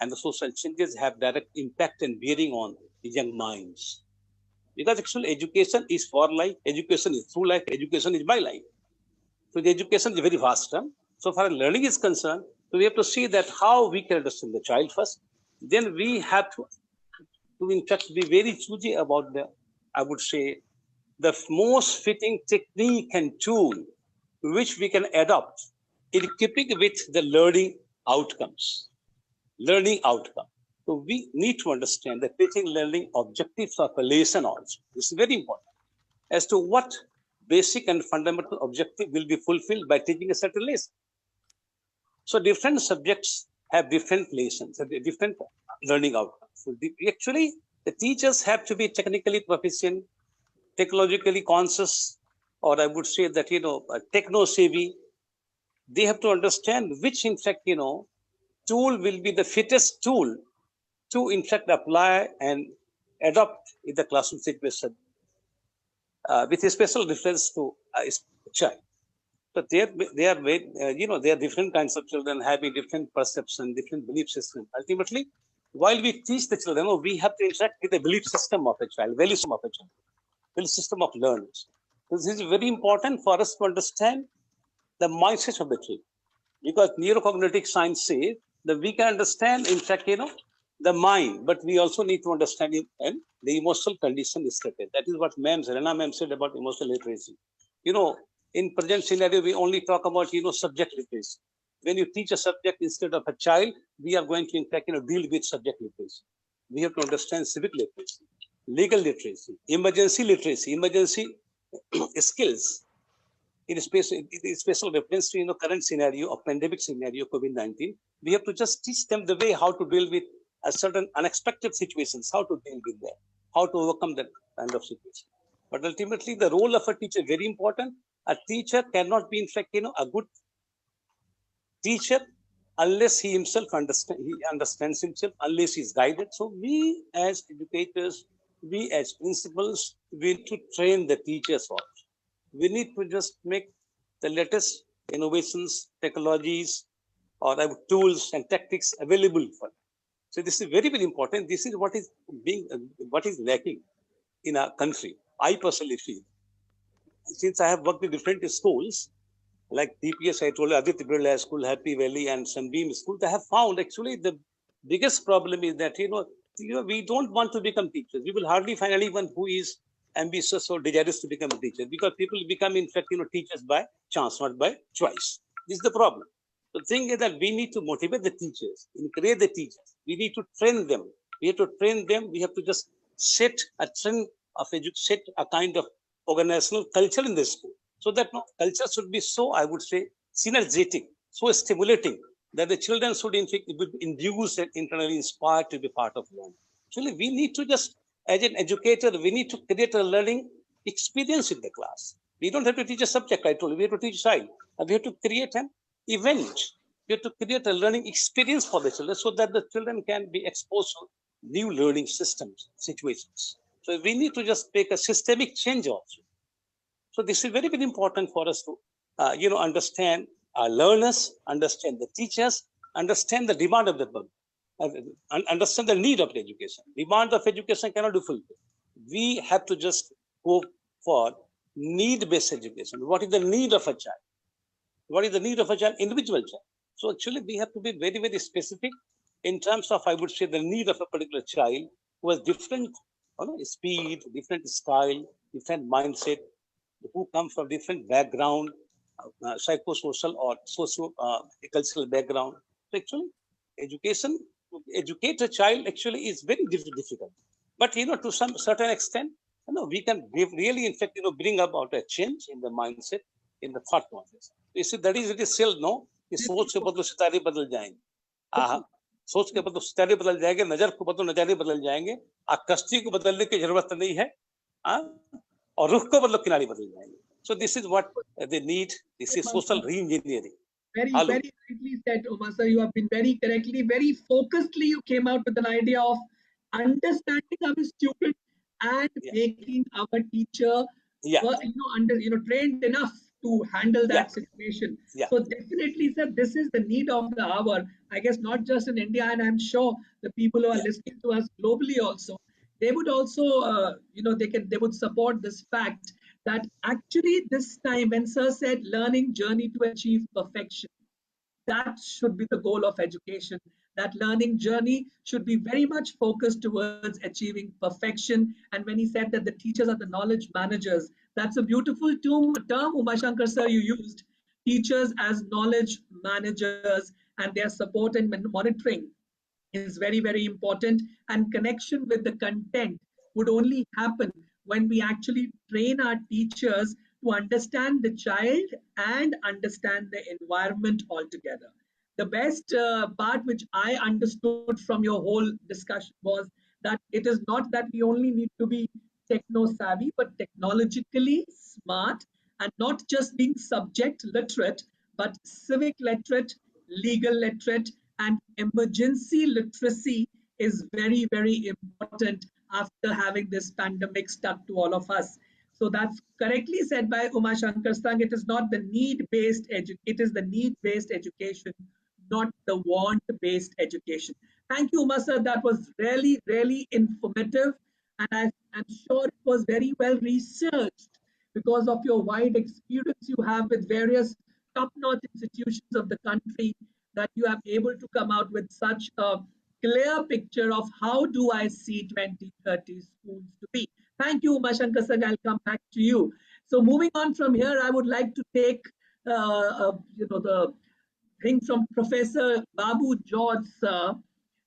and the social changes have direct impact and bearing on the young minds. Because actually education is for life, education is through life, education is by life. So the education is a very vast term. So far as learning is concerned, so we have to see that how we can understand the child first. Then we have to in fact be very choosy about the, I would say, the most fitting technique and tool which we can adopt in keeping with the learning outcomes. Learning outcome. So we need to understand the teaching learning objectives of a lesson also. This is very important as to what basic and fundamental objective will be fulfilled by teaching a certain lesson. So different subjects have different lessons, different learning outcomes. So actually, the teachers have to be technically proficient, technologically conscious, or I would say that, techno-savvy. They have to understand which, in fact, tool will be the fittest tool to, in fact, apply and adopt in the classroom situation with a special reference to a child. So there are different kinds of children having different perception, different belief system. Ultimately, while we teach the children, we have to interact with the belief system of a child, value system of a child, value system of learners. This is very important for us to understand the mindset of the child, because neurocognitive science says that we can understand, in fact, the mind, but we also need to understand and the emotional condition is stated. That is what Rena ma'am said about emotional literacy. In present scenario, we only talk about, subject literacy. When you teach a subject instead of a child, we are going to, in fact, deal with subject literacy. We have to understand civic literacy, legal literacy, emergency skills. In a special reference to, current scenario of pandemic scenario, COVID-19, we have to just teach them the way how to deal with a certain unexpected situations, how to deal with that, how to overcome that kind of situation. But ultimately, the role of a teacher is very important. A teacher cannot be, in fact, a good teacher unless he understands himself, unless he is guided. So we as educators, we as principals, we need to train the teachers also. We need to just make the latest innovations, technologies, or tools and tactics available for them. So this is very, very important. This is what is lacking in our country. I personally feel, since I have worked in different schools, like DPS, I told you, Aditya Birla School, Happy Valley, and Sunbeam School, they have found actually the biggest problem is that, we don't want to become teachers. We will hardly find anyone who is ambitious or desirous to become a teacher, because people become, in fact, teachers by chance, not by choice. This is the problem. The thing is that we need to motivate the teachers, encourage the teachers. We need to train them. We have to train them. We have to just set a trend of set a kind of organizational culture in the school, so that culture should be so, I would say, synergetic so stimulating that the children should in fact be induced and internally inspired to be part of learning. Actually, we need to just, as an educator, we need to create a learning experience in the class. We don't have to teach a subject, I told you, we have to teach a child. And we have to create an event. We have to create a learning experience for the children so that the children can be exposed to new learning systems, situations. So we need to just make a systemic change also. So this is very, very important for us to, understand our learners, understand the teachers, understand the demand of the public, understand the need of the education. Demand of education cannot be fulfilled. We have to just go for need-based education. What is the need of a child? What is the need of a child? Individual child. So actually, we have to be very, very specific in terms of, I would say, the need of a particular child who has different speed, different style, different mindset, who come from different background, psychosocial or socio-cultural background. So actually, education, to educate a child actually is very difficult. But, to some certain extent, we can really, in fact, bring about a change in the mindset, in the thought process. You see, that is, it is still no, कि सोच के बदलो सितारे बदल जाएंगे सोच के बदलो सितारे बदल जाएंगे नजर को बदलो नजारे बदल जाएंगे कश्ती को बदलने की जरूरत नहीं है और रुख को बदलो किनारे बदल जाएंगे. So this is what they need. This is social re-engineering. Very rightly said, Umar sir. You have been very correctly, very focusedly. You came out with an idea of understanding our student and making our teacher, trained enough to handle that situation. So definitely, sir, this is the need of the hour. I guess not just in India, and I'm sure the people who are listening to us globally also, they would also, they would support this fact that actually this time when sir said learning journey to achieve perfection, that should be the goal of education. That learning journey should be very much focused towards achieving perfection. And when he said that the teachers are the knowledge managers, that's a beautiful term, Umashankar sir, you used. Teachers as knowledge managers, and their support and monitoring is very, very important. And connection with the content would only happen when we actually train our teachers to understand the child and understand the environment altogether. The best part which I understood from your whole discussion was that it is not that we only need to be techno savvy, but technologically smart, and not just being subject literate, but civic literate, legal literate, and emergency literacy is very, very important after having this pandemic stuck to all of us. So that's correctly said by Uma Shankar Sang. It is not the need-based education. It is the need-based education, not the want-based education. Thank you, Uma sir. That was really, really informative. And I'm sure it was very well researched because of your wide experience you have with various top-notch institutions of the country, that you have able to come out with such a clear picture of how do I see 2030 schools to be. Thank you, Umashankar sir. I'll come back to you. So moving on from here, I would like to take the thing from Professor Babu George sir.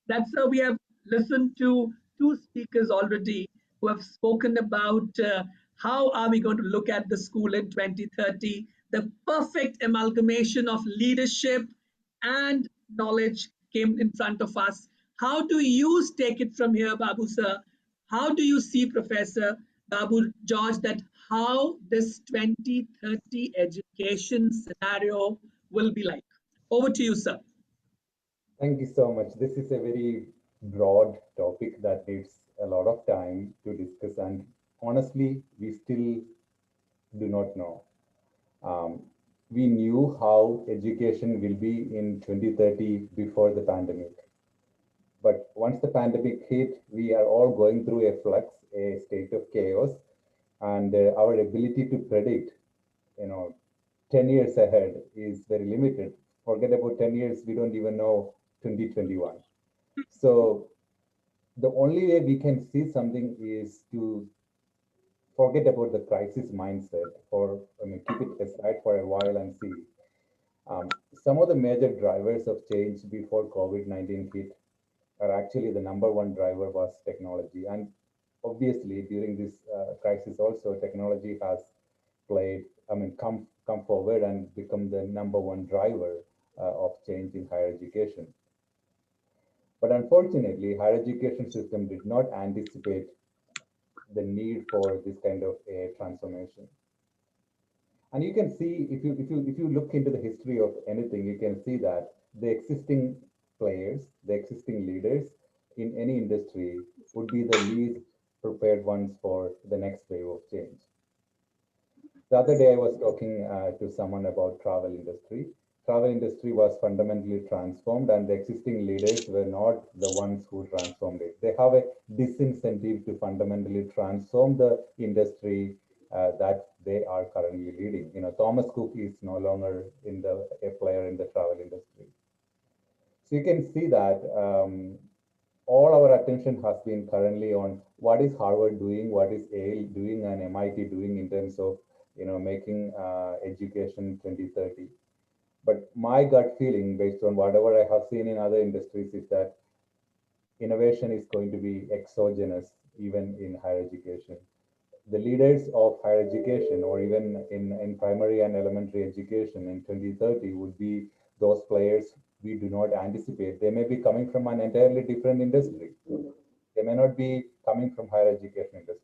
That sir, we have listened to two speakers already who have spoken about how are we going to look at the school in 2030. The perfect amalgamation of leadership and knowledge came in front of us. How do you take it from here, Babu sir? How do you see, Professor Babu George, that how this 2030 education scenario will be like? Over to you, sir. Thank you so much. This is a very broad topic that needs a lot of time to discuss, and honestly, we still do not know. We knew how education will be in 2030 before the pandemic. But once the pandemic hit, we are all going through a flux, a state of chaos, and our ability to predict, 10 years ahead is very limited. Forget about 10 years, we don't even know 2021. So the only way we can see something is to forget about the crisis mindset, keep it aside for a while and see. Some of the major drivers of change before COVID-19 hit are actually the number one driver was technology. And obviously during this crisis also, technology has come forward and become the number one driver of change in higher education. But unfortunately, higher education system did not anticipate the need for this kind of a transformation. And you can see, if you look into the history of anything, you can see that the existing players, the existing leaders in any industry would be the least prepared ones for the next wave of change. The other day I was talking to someone about travel industry. Travel industry was fundamentally transformed, and the existing leaders were not the ones who transformed it. They have a disincentive to fundamentally transform the industry that they are currently leading. You know, Thomas Cook is no longer a player in the travel industry. So you can see that all our attention has been currently on what is Harvard doing, what is Yale doing, and MIT doing in terms of making education 2030. But my gut feeling, based on whatever I have seen in other industries, is that innovation is going to be exogenous even in higher education. The leaders of higher education, or even in primary and elementary education in 2030, would be those players we do not anticipate. They may be coming from an entirely different industry. They may not be coming from higher education industry.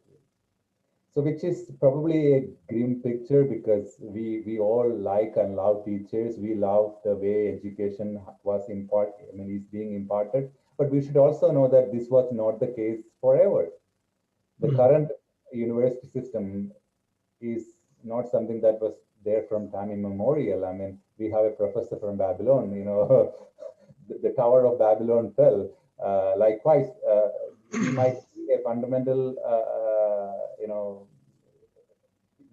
So which is probably a grim picture, because we all like and love teachers. We love the way education is being imparted. But we should also know that this was not the case forever. The current university system is not something that was there from time immemorial. I mean, we have a professor from Babylon, the Tower of Babylon fell. Likewise, we might see a fundamental,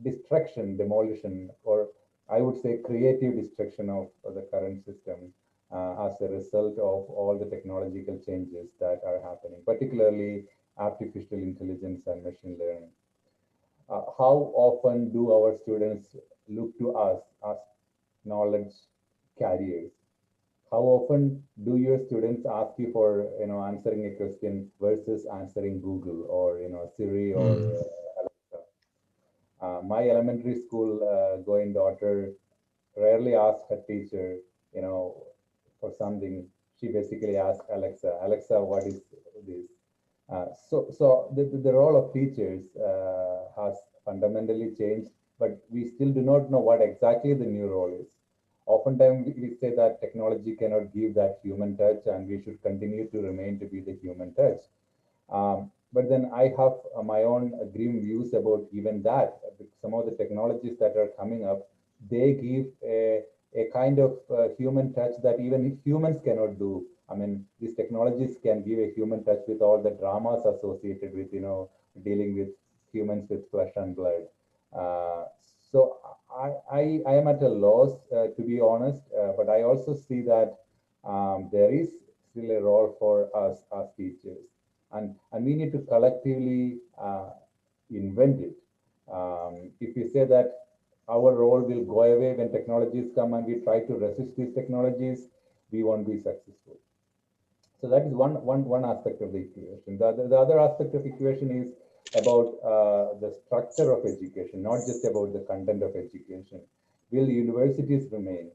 destruction, demolition, or I would say creative destruction of the current system as a result of all the technological changes that are happening, particularly artificial intelligence and machine learning. How often do our students look to us as knowledge carriers? How often do your students ask you for answering a question versus answering Google or Siri or Alexa? My elementary school going daughter rarely asks her teacher, for something. She basically asks Alexa, Alexa, what is this? So the role of teachers has fundamentally changed, but we still do not know what exactly the new role is. Oftentimes we say that technology cannot give that human touch, and we should continue to remain to be the human touch. But then I have my own grim views about even that. Some of the technologies that are coming up, they give a kind of human touch that even humans cannot do. I mean, these technologies can give a human touch with all the dramas associated with, dealing with humans with flesh and blood. So I am at a loss, to be honest, but I also see that there is still a role for us as teachers, and we need to collectively invent it. If we say that our role will go away when technologies come and we try to resist these technologies, we won't be successful. So that is one aspect of the equation. The other aspect of equation is about the structure of education, not just about the content of education. Will universities remain?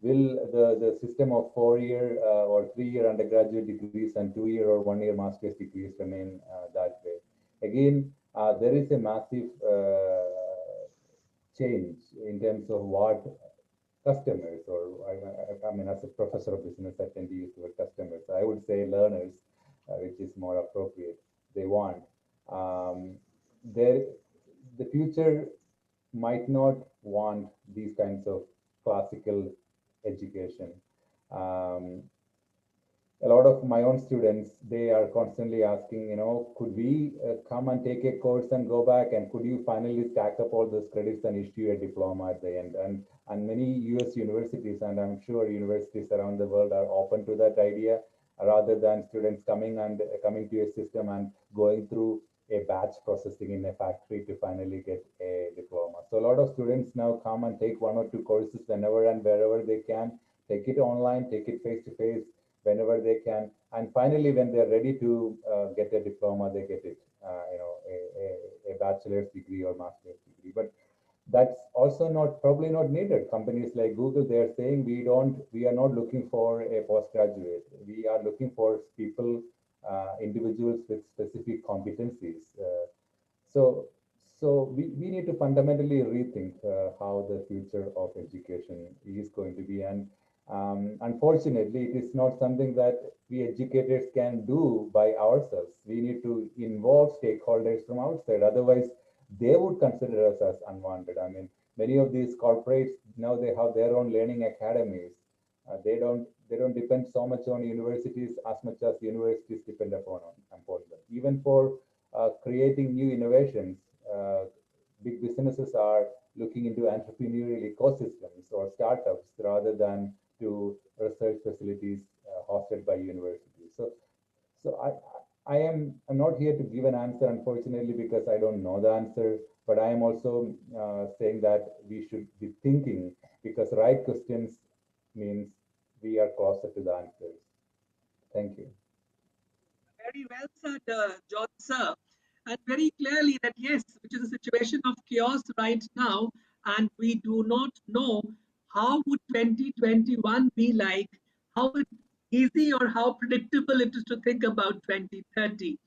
Will the system of 4-year or 3-year undergraduate degrees and 2-year or 1-year master's degrees remain that way? Again, there is a massive change in terms of what customers, or I mean, as a professor of business, I tend to use the word customers. I would say learners, which is more appropriate. They want. The future might not want these kinds of classical education. A lot of my own students, they are constantly asking, could we come and take a course and go back, and could you finally stack up all those credits and issue a diploma at the end? And many US universities, and I'm sure universities around the world, are open to that idea, rather than students coming to a system and going through a batch processing in a factory to finally get a diploma. So a lot of students now come and take 1 or 2 courses whenever and wherever they can, take it online, take it face to face whenever they can, and finally when they're ready to get a diploma, they get it, a bachelor's degree or master's degree. But that's also probably not needed. Companies like Google, they're saying we are not looking for a postgraduate. We are looking for people, individuals with specific competencies. So we need to fundamentally rethink how the future of education is going to be. And unfortunately, it is not something that we educators can do by ourselves. We need to involve stakeholders from outside. Otherwise, they would consider us as unwanted. I mean, many of these corporates now, they have their own learning academies. They don't depend so much on universities as much as universities depend upon them. Even for creating new innovations, big businesses are looking into entrepreneurial ecosystems or startups rather than to research facilities hosted by universities. I'm not here to give an answer, unfortunately, because I don't know the answer, but I am also saying that we should be thinking, because right questions means we are closer to the answers. Thank you. Very well said, John, sir. And very clearly that yes, which is a situation of chaos right now, and we do not know how would 2021 be like, how easy or how predictable it is to think about 2030.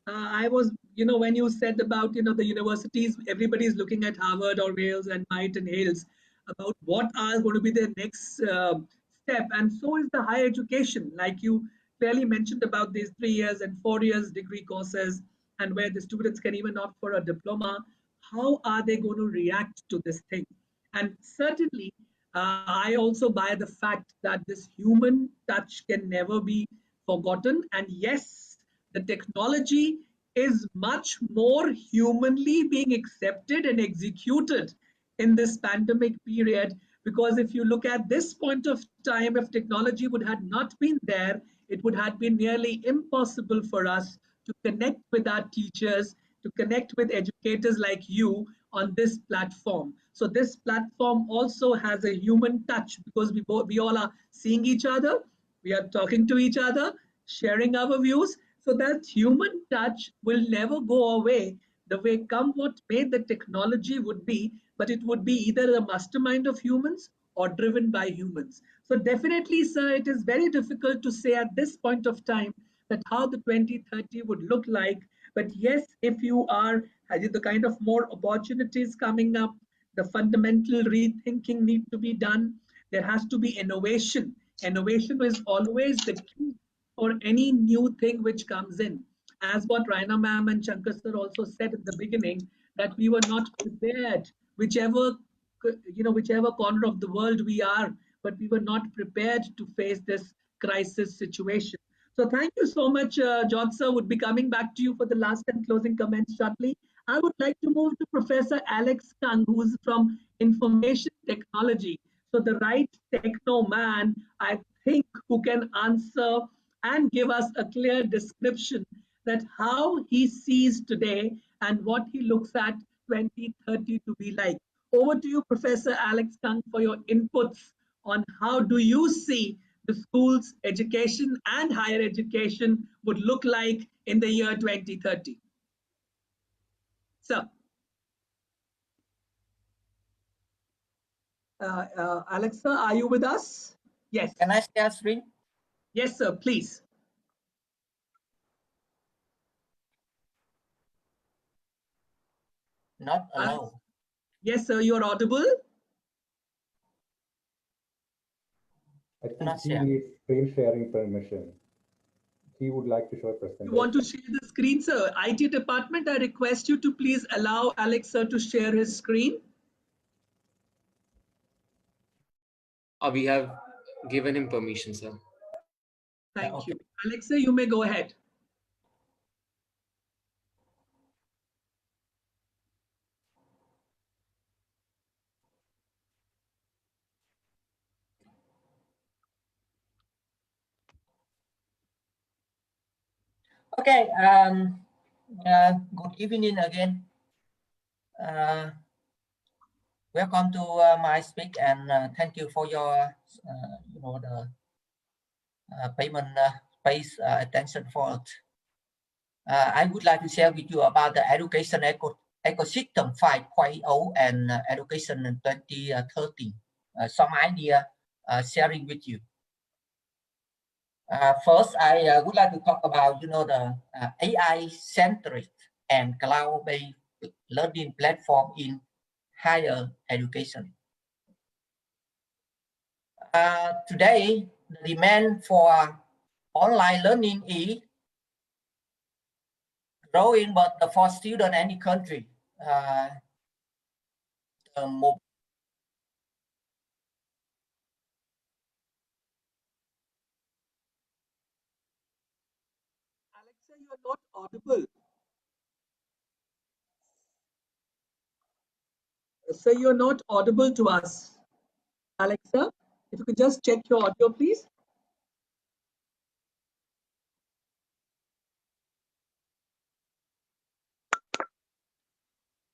I was, when you said about, the universities, everybody is looking at Harvard or Wales and Knight and Hales about what are going to be their next step. And so is the higher education, like you clearly mentioned about these 3 years and 4 years degree courses, and where the students can even opt for a diploma. How are they going to react to this thing? And certainly, I also buy the fact that this human touch can never be forgotten. And yes, the technology is much more humanly being accepted and executed in this pandemic period, because if you look at this point of time, if technology would have not been there, it would have been nearly impossible for us to connect with our teachers, to connect with educators like you on this platform. So this platform also has a human touch, because we all are seeing each other, we are talking to each other, sharing our views. So that human touch will never go away. The way come what may the technology would be, but it would be either the mastermind of humans or driven by humans. So definitely, sir, it is very difficult to say at this point of time that how the 2030 would look like. But yes, if you are having the kind of more opportunities coming up, the fundamental rethinking need to be done. There has to be innovation. Innovation is always the key for any new thing which comes in. As what Raina ma'am and Shankar sir also said in the beginning, that we were not prepared, whichever corner of the world we are, but we were not prepared to face this crisis situation. So thank you so much, John sir. Would be coming back to you for the last and closing comments shortly. I would like to move to Professor Alex Kang, who is from Information Technology. So the right techno man, I think, who can answer and give us a clear description that how he sees today and what he looks at 2030 to be like. Over to you, Professor Alex Kang, for your inputs on how do you see the schools, education and higher education would look like in the year 2030. Sir. Alexa, are you with us? Yes. Can I share screen? Yes, sir, please. Not allowed. Yes, sir, you're audible. I think he needs screen sharing permission. He would like to show a presentation. You want to share the screen, sir? IT department, I request you to please allow Alexa to share his screen. We have given him permission, sir. Thank you. Alexa, you may go ahead. Okay, good evening again. Welcome to my speak, and thank you for your, the payment-based attention for it. I would like to share with you about the education ecosystem 5.0 and education in 2030. Some idea sharing with you. First, I would like to talk about, the AI-centric and cloud-based learning platform in higher education. Today, the demand for online learning is growing, but for student any country, Alexa, you're not audible. So you're not audible to us. Alexa, if you could just check your audio, please.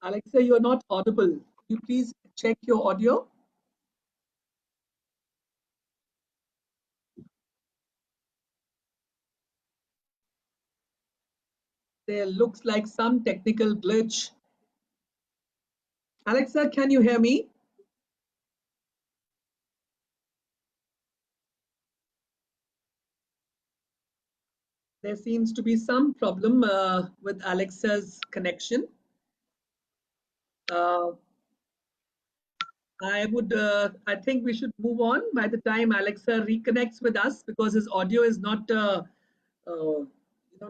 Alexa, you're not audible. Could you please check your audio? There looks like some technical glitch. Alexa, can you hear me? There seems to be some problem with Alexa's connection. I think we should move on by the time Alexa reconnects with us, because his audio is not,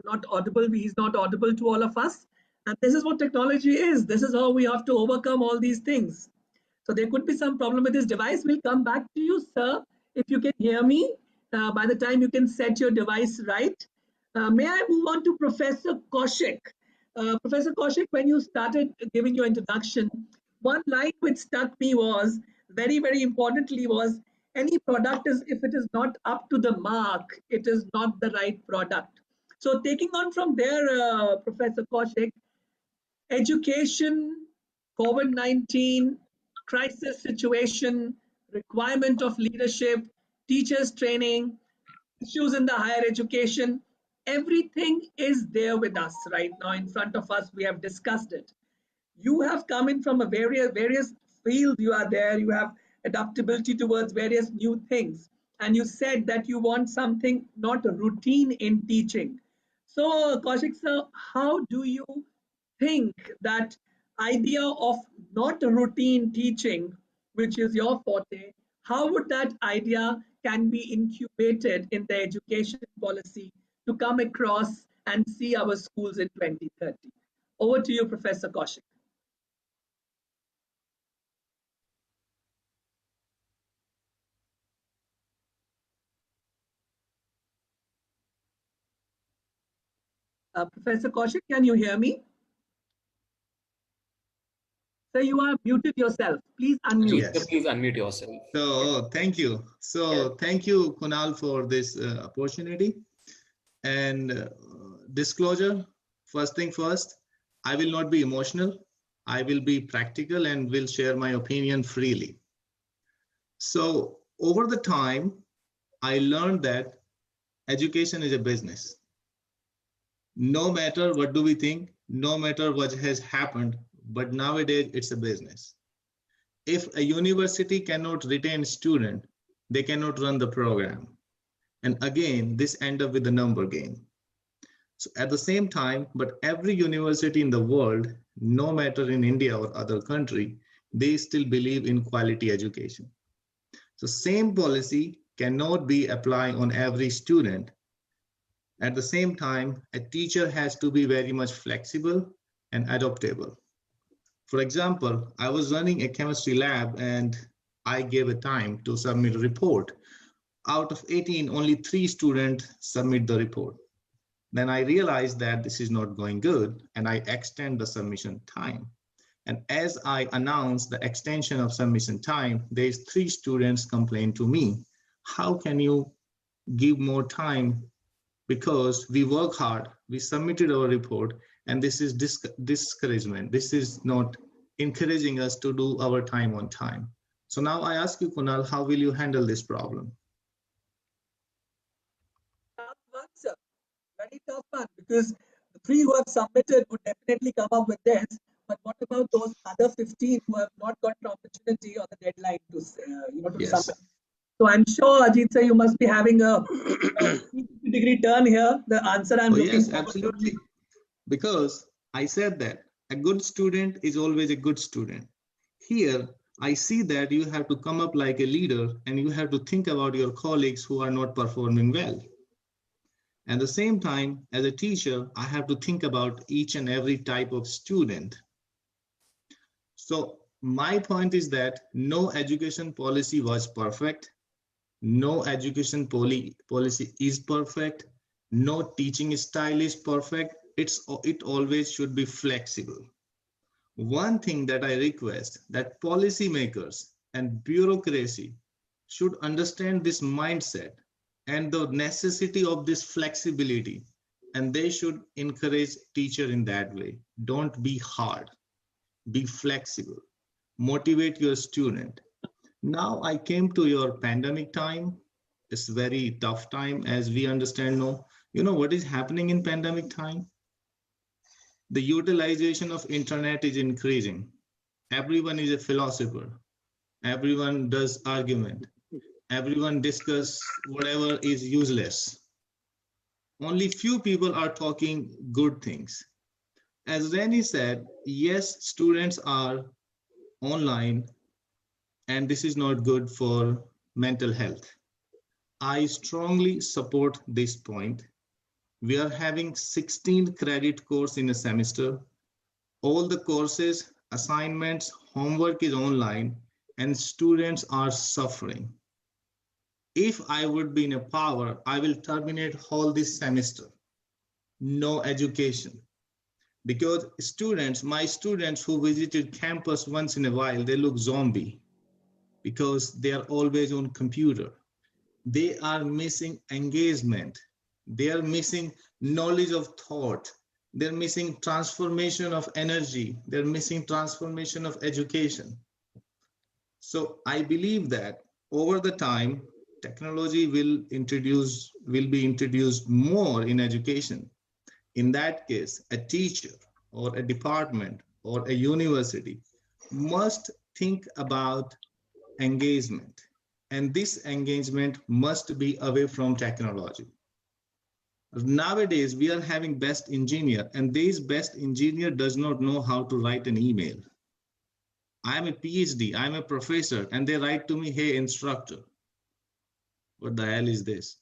not audible. He's not audible to all of us. And this is what technology is. This is how we have to overcome all these things. So there could be some problem with this device. We'll come back to you, sir, if you can hear me. By the time you can set your device right. May I move on to Professor Kaushik? Professor Kaushik, when you started giving your introduction, one line which struck me was, very, very importantly, was any product is, if it is not up to the mark, it is not the right product. So taking on from there, Professor Kaushik, education, COVID-19, crisis situation, requirement of leadership, teachers training, issues in the higher education, everything is there with us right now in front of us. We have discussed it. You have come in from a various fields. You are there. You have adaptability towards various new things. And you said that you want something not a routine in teaching. So, Kaushik sir, how do you think that idea of not a routine teaching, which is your forte, how would that idea can be incubated in the education policy to come across and see our schools in 2030? Over to you, Professor Kaushik. Professor Kaushik, can you hear me? Sir, you are muted yourself. Please unmute. Yes. Please unmute yourself. So thank you. So thank you, Kunal, for this opportunity. And disclosure, first thing first, I will not be emotional. I will be practical and will share my opinion freely. So over the time, I learned that education is a business. No matter what do we think, no matter what has happened, but nowadays it's a business. If a university cannot retain student, they cannot run the program. And again, this ends up with the number game. So at the same time, but every university in the world, no matter in India or other country, they still believe in quality education. So same policy cannot be applied on every student. At the same time, a teacher has to be very much flexible and adaptable. For example, I was running a chemistry lab and I gave a time to submit a report. Out of 18, only 3 students submit the report. Then I realized that this is not going good and I extend the submission time. And as I announced the extension of submission time, there's 3 students complained to me, how can you give more time? Because we work hard, we submitted our report, and this is discouragement. This is not encouraging us to do our time on time. So now I ask you, Kunal, how will you handle this problem? Tough one, sir. Very tough one, because the 3 who have submitted would definitely come up with this. but what about those other 15 who have not got an opportunity or the deadline to, to Yes. submit? So I'm sure, Ajit sir, you must be having a 360-degree turn here. The answer I'm looking Yes, forward to. absolutely. Because I said that a good student is always a good student. Here, I see that you have to come up like a leader and you have to think about your colleagues who are not performing well. At the same time, as a teacher, I have to think about each and every type of student. So my point is that no education policy was perfect. No education policy is perfect. No teaching style is perfect. It always should be flexible. One thing that I request that policymakers and bureaucracy should understand this mindset and the necessity of this flexibility, and they should encourage teacher in that way. Don't be hard, be flexible, motivate your student. Now I came to your pandemic time. It's very tough time, as we understand now. You know what is happening in pandemic time? The utilization of internet is increasing. Everyone is a philosopher. Everyone does argument. Everyone discuss whatever is useless. Only few people are talking good things. As Rennie said, yes, students are online, and this is not good for mental health. I strongly support this point. We are having 16 credit course in a semester. All the courses, assignments, homework is online, and students are suffering. If I would be in a power, I will terminate all this semester. No education. Because my students who visited campus once in a while, they look zombie because they are always on computer. They are missing engagement. They are missing knowledge of thought. They're missing transformation of energy. They're missing transformation of education. So I believe that over the time, technology will be introduced more in education. In that case, a teacher or a department or a university must think about engagement. And this engagement must be away from technology. Nowadays, we are having best engineer, and this best engineer does not know how to write an email. I'm a PhD, I'm a professor, and they write to me, hey, instructor. What the hell is this?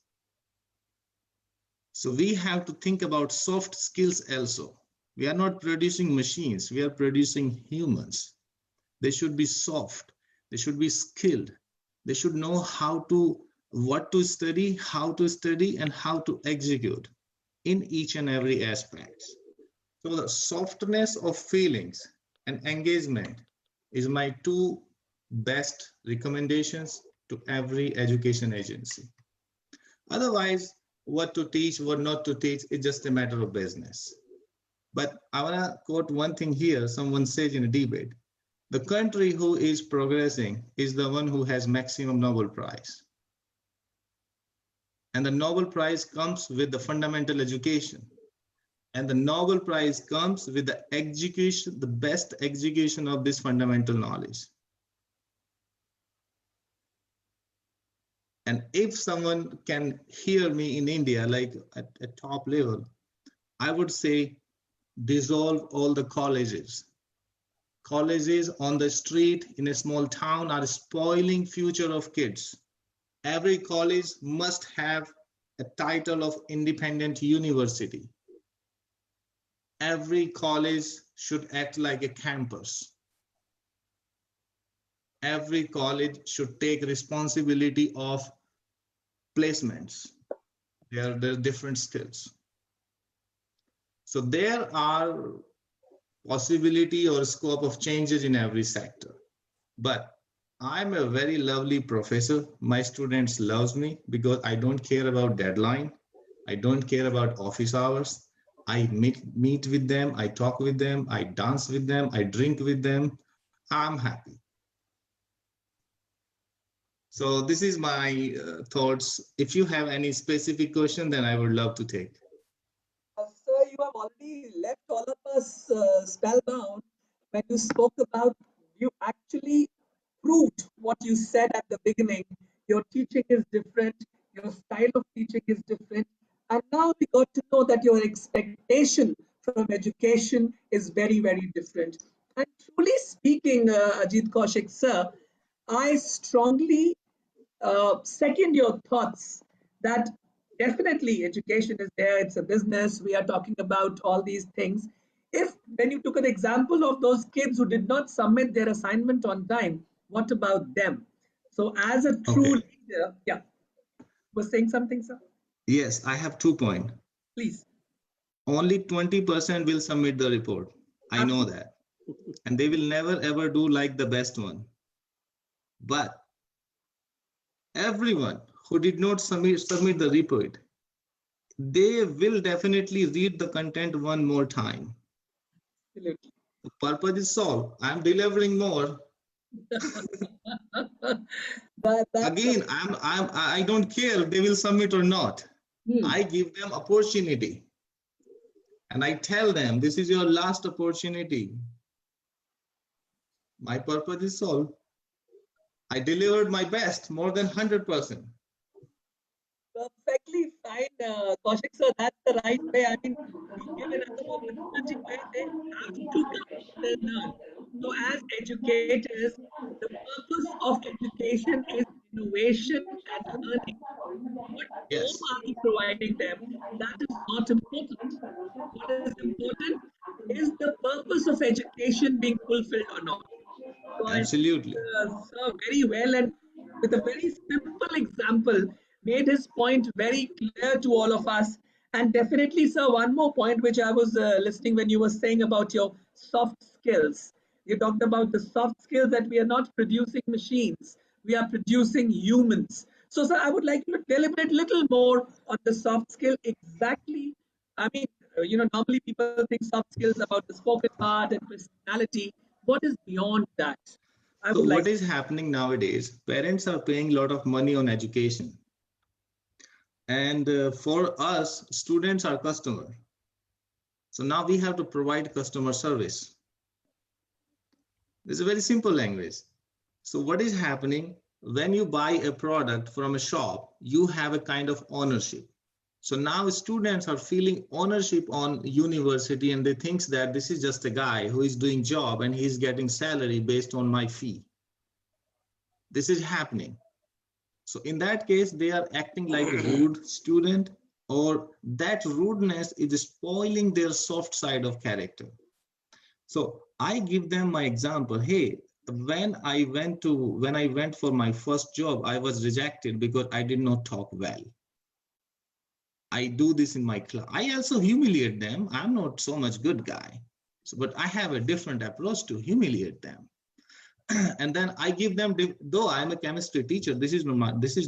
So we have to think about soft skills also. We are not producing machines, we are producing humans. They should be soft, they should be skilled. They should know what to study, and how to execute in each and every aspect. So the softness of feelings and engagement is my two best recommendations to every education agency. Otherwise, what to teach, what not to teach, is just a matter of business. But I want to quote one thing here. Someone says in a debate, the country who is progressing is the one who has maximum Nobel Prize. And the Nobel Prize comes with the fundamental education. And the Nobel Prize comes with the execution, the best execution of this fundamental knowledge. And if someone can hear me in India, like at a top level, I would say dissolve all the colleges. Colleges on the street in a small town are spoiling future of kids. Every college must have a title of independent university. Every college should act like a campus. Every college should take responsibility of placements. There are different skills. So there are possibility or scope of changes in every sector. But I'm a very lovely professor. My students love me because I don't care about deadline. I don't care about office hours. I meet with them, I talk with them, I dance with them, I drink with them. I'm happy. So this is my thoughts. If you have any specific question, then I would love to take. Sir, you have already left all of us spellbound when you spoke about, you actually proved what you said at the beginning. Your teaching is different, your style of teaching is different. And now we got to know that your expectation from education is very, very different. And truly speaking, Ajit Kaushik sir, I strongly second your thoughts that definitely education is there, it's a business, we are talking about all these things. If when you took an example of those kids who did not submit their assignment on time, what about them? So as a true Okay. leader, yeah, was saying something, sir? Yes, I have 2 points. Please. Only 20% will submit the report. I know that. And they will never ever do like the best one. But everyone who did not submit the report, they will definitely read the content one more time. Absolutely. The purpose is solved. I'm delivering more. Again, I don't care if they will submit or not. I give them opportunity. And I tell them, this is your last opportunity. My purpose is solved. I delivered my best, more than 100%. Perfectly fine, Kaushik sir. That's the right way. I mean, we give another opportunity where they have to come and learn. So, as educators, the purpose of education is innovation and learning. What form Yes, are we providing them? That is not important. What is important is the purpose of education being fulfilled or not. So I think absolutely. sir very well, and with a very simple example made his point very clear to all of us. And definitely, sir, one more point which I was listening when you were saying about your soft skills. You talked about the soft skills that we are not producing machines, we are producing humans. So, sir, I would like you to deliberate a little more on the soft skill exactly. I mean, normally people think soft skills about the spoken part and personality. What is beyond that? I So would like. what is happening nowadays? Parents are paying a lot of money on education. And for us, students are customer. So now we have to provide customer service. This is a very simple language. So what is happening? When you buy a product from a shop, you have a kind of ownership. So now students are feeling ownership on university, and they think that this is just a guy who is doing job and he's getting salary based on my fee. This is happening. So in that case, they are acting like a rude student, or that rudeness is spoiling their soft side of character. So I give them my example. Hey, when I went for my first job, I was rejected because I did not talk well. I do this in my class. I also humiliate them. I'm not so much good guy. So, but I have a different approach to humiliate them. And then I give them, though I'm a chemistry teacher, this is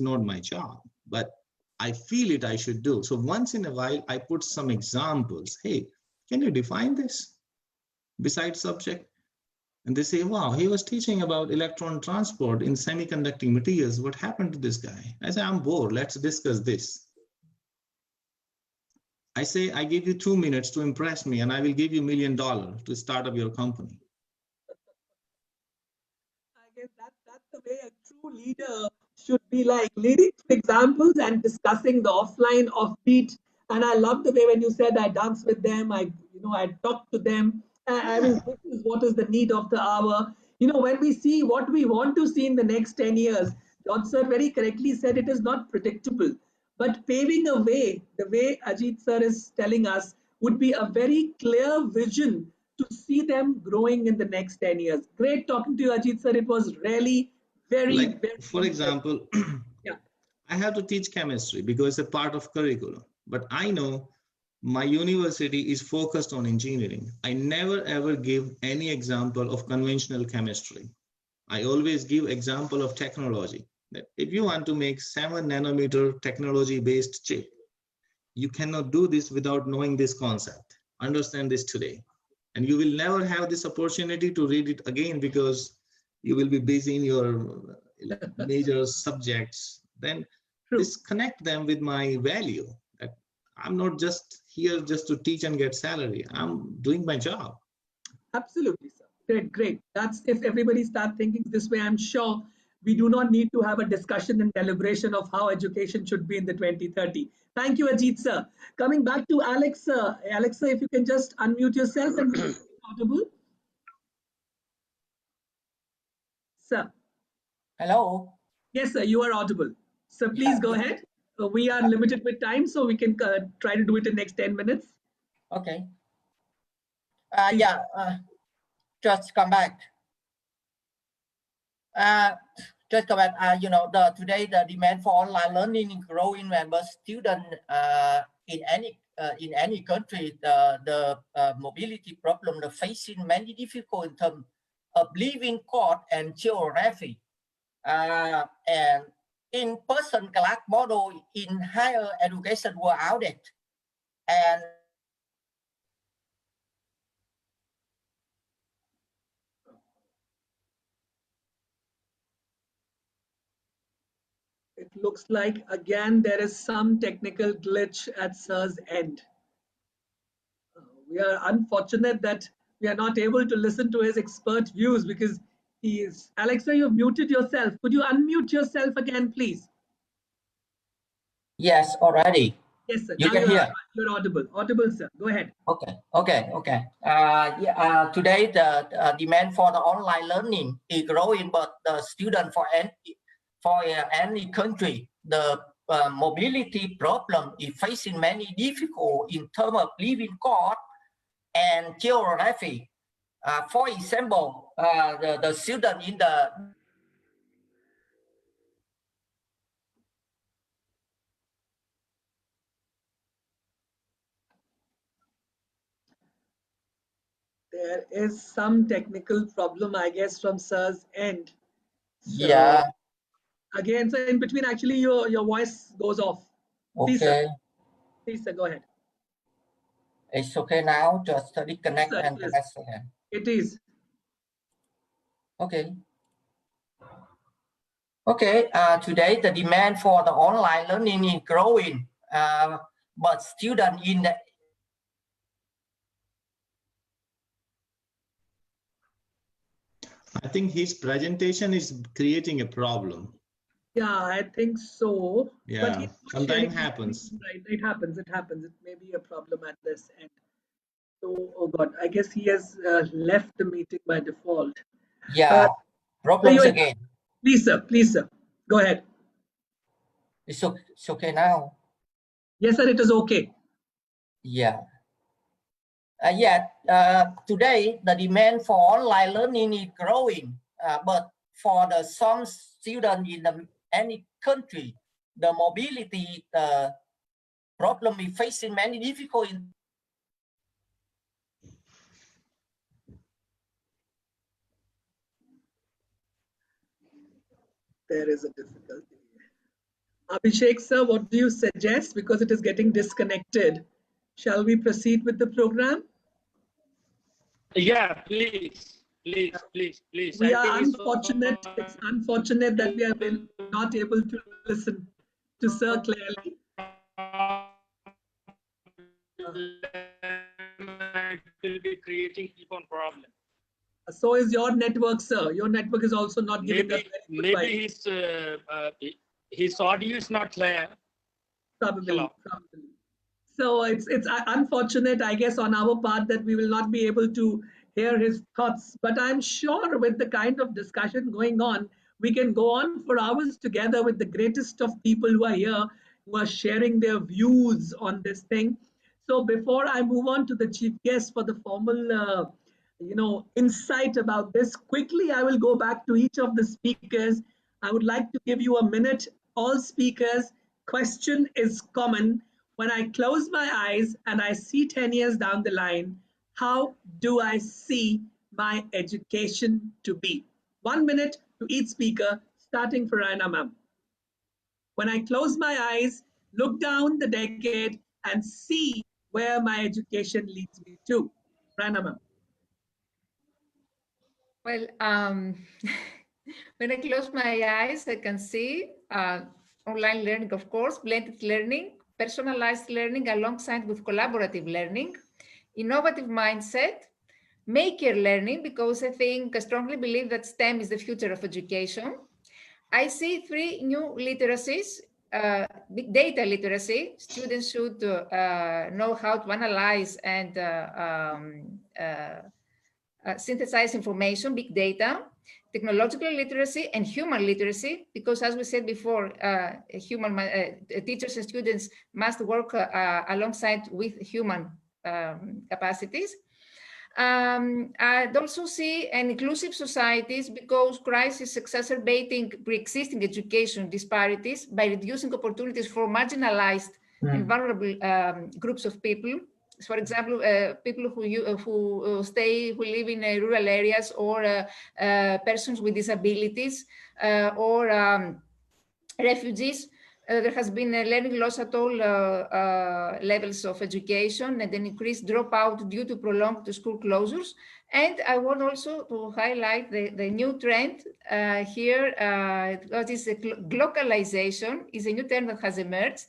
not my job, but I feel it I should do. So once in a while, I put some examples. Hey, can you define this besides subject? And they say, wow, he was teaching about electron transport in semiconducting materials. What happened to this guy? I say, I'm bored. Let's discuss this. I say, I give you 2 minutes to impress me, and I will give you $1 million to start up your company. I guess that's the way a true leader should be, like leading through examples and discussing the offline offbeat. And I love the way when you said I dance with them, I talk to them. I mean, this is what is the need of the hour. When we see what we want to see in the next 10 years, John sir very correctly said it is not predictable. But paving a way, the way Ajit sir is telling us, would be a very clear vision to see them growing in the next 10 years. Great talking to you, Ajit sir. It was really very, Like, very for example, yeah. I have to teach chemistry because it's a part of curriculum. But I know my university is focused on engineering. I never ever give any example of conventional chemistry. I always give example of technology. That if you want to make 7 nanometer technology based chip, you cannot do this without knowing this concept. Understand this today. And you will never have this opportunity to read it again because you will be busy in your major subjects. Then disconnect them with my value. That I'm not just here just to teach and get salary. I'm doing my job. Absolutely, sir. Great, great. That's if everybody starts thinking this way, I'm sure we do not need to have a discussion and deliberation of how education should be in the 2030. Thank you, Ajit sir. Coming back to Alex, Alexa, if you can just unmute yourself and make it audible. Sir. Hello. Yes, sir, you are audible. So please go ahead. We are limited with time, so we can try to do it in next 10 minutes. Okay. Just come back. Just come back. Today the demand for online learning is growing, but students in any country, the mobility problem, the facing many difficulties in terms of living cost and geography. And in-person class model in higher education were outdated. And it looks like again there is some technical glitch at sir's end. We are unfortunate that we are not able to listen to his expert views because he is. Alexa, you've muted yourself. Could you unmute yourself again, please? Yes, already. Yes, sir. You Now can hear. you're audible. Audible, sir. Go ahead. Okay. Today the demand for the online learning is growing, but the student for any country, the mobility problem is facing many difficulties in terms of living cost and geography. For example, the student in the There is some technical problem, I guess, from sir's end. So, yeah. Again, so in between, actually, your voice goes off. Please, Okay. Please, sir, go ahead. It's okay now. Just disconnect Yes, and connect again. It is. Okay. Okay. Today the demand for the online learning is growing, but students in the I think his presentation is creating a problem. Yeah, I think so. Yeah, but sometimes happens. Right, it happens. It may be a problem at this end. So, oh God, I guess he has left the meeting by default. Yeah, problems again. Please, sir, go ahead. It's okay now. Yes, sir, it is okay. Yeah. Today the demand for online learning is growing, but for some students in any country, the mobility problem is facing many difficulties. There is a difficulty. Abhishek, sir, what do you suggest? Because it is getting disconnected. Shall we proceed with the program? Yeah, please. We are unfortunate. It's unfortunate that we are not able to listen to sir clearly. It will be creating keep on problem. So is your network, sir. Your network is also not giving us maybe his audio is not clear. Probably. So it's unfortunate, I guess, on our part that we will not be able to hear his thoughts. But I'm sure with the kind of discussion going on, we can go on for hours together with the greatest of people who are here, who are sharing their views on this thing. So before I move on to the chief guest for the formal, insight about this, quickly I will go back to each of the speakers. I would like to give you a minute. All speakers, question is common. When I close my eyes and I see 10 years down the line, how do I see my education to be? 1 minute to each speaker, starting for Raina ma'am. When I close my eyes, look down the decade and see where my education leads me to. Raina ma'am. Well, when I close my eyes, I can see online learning, of course, blended learning, personalized learning alongside with collaborative learning, innovative mindset, maker learning, because I strongly believe that STEM is the future of education. I see 3 new literacies. Big data literacy. Students should know how to analyze and synthesize information, big data. Technological literacy and human literacy, because as we said before, teachers and students must work alongside with human capacities. I'd also see an inclusive societies, because crisis exacerbating pre-existing education disparities by reducing opportunities for marginalized and vulnerable groups of people. For example, people who live in rural areas, or persons with disabilities, or refugees. There has been a learning loss at all levels of education, and an increased dropout due to prolonged school closures. And I want also to highlight the new trend here, what is globalization, is a new term that has emerged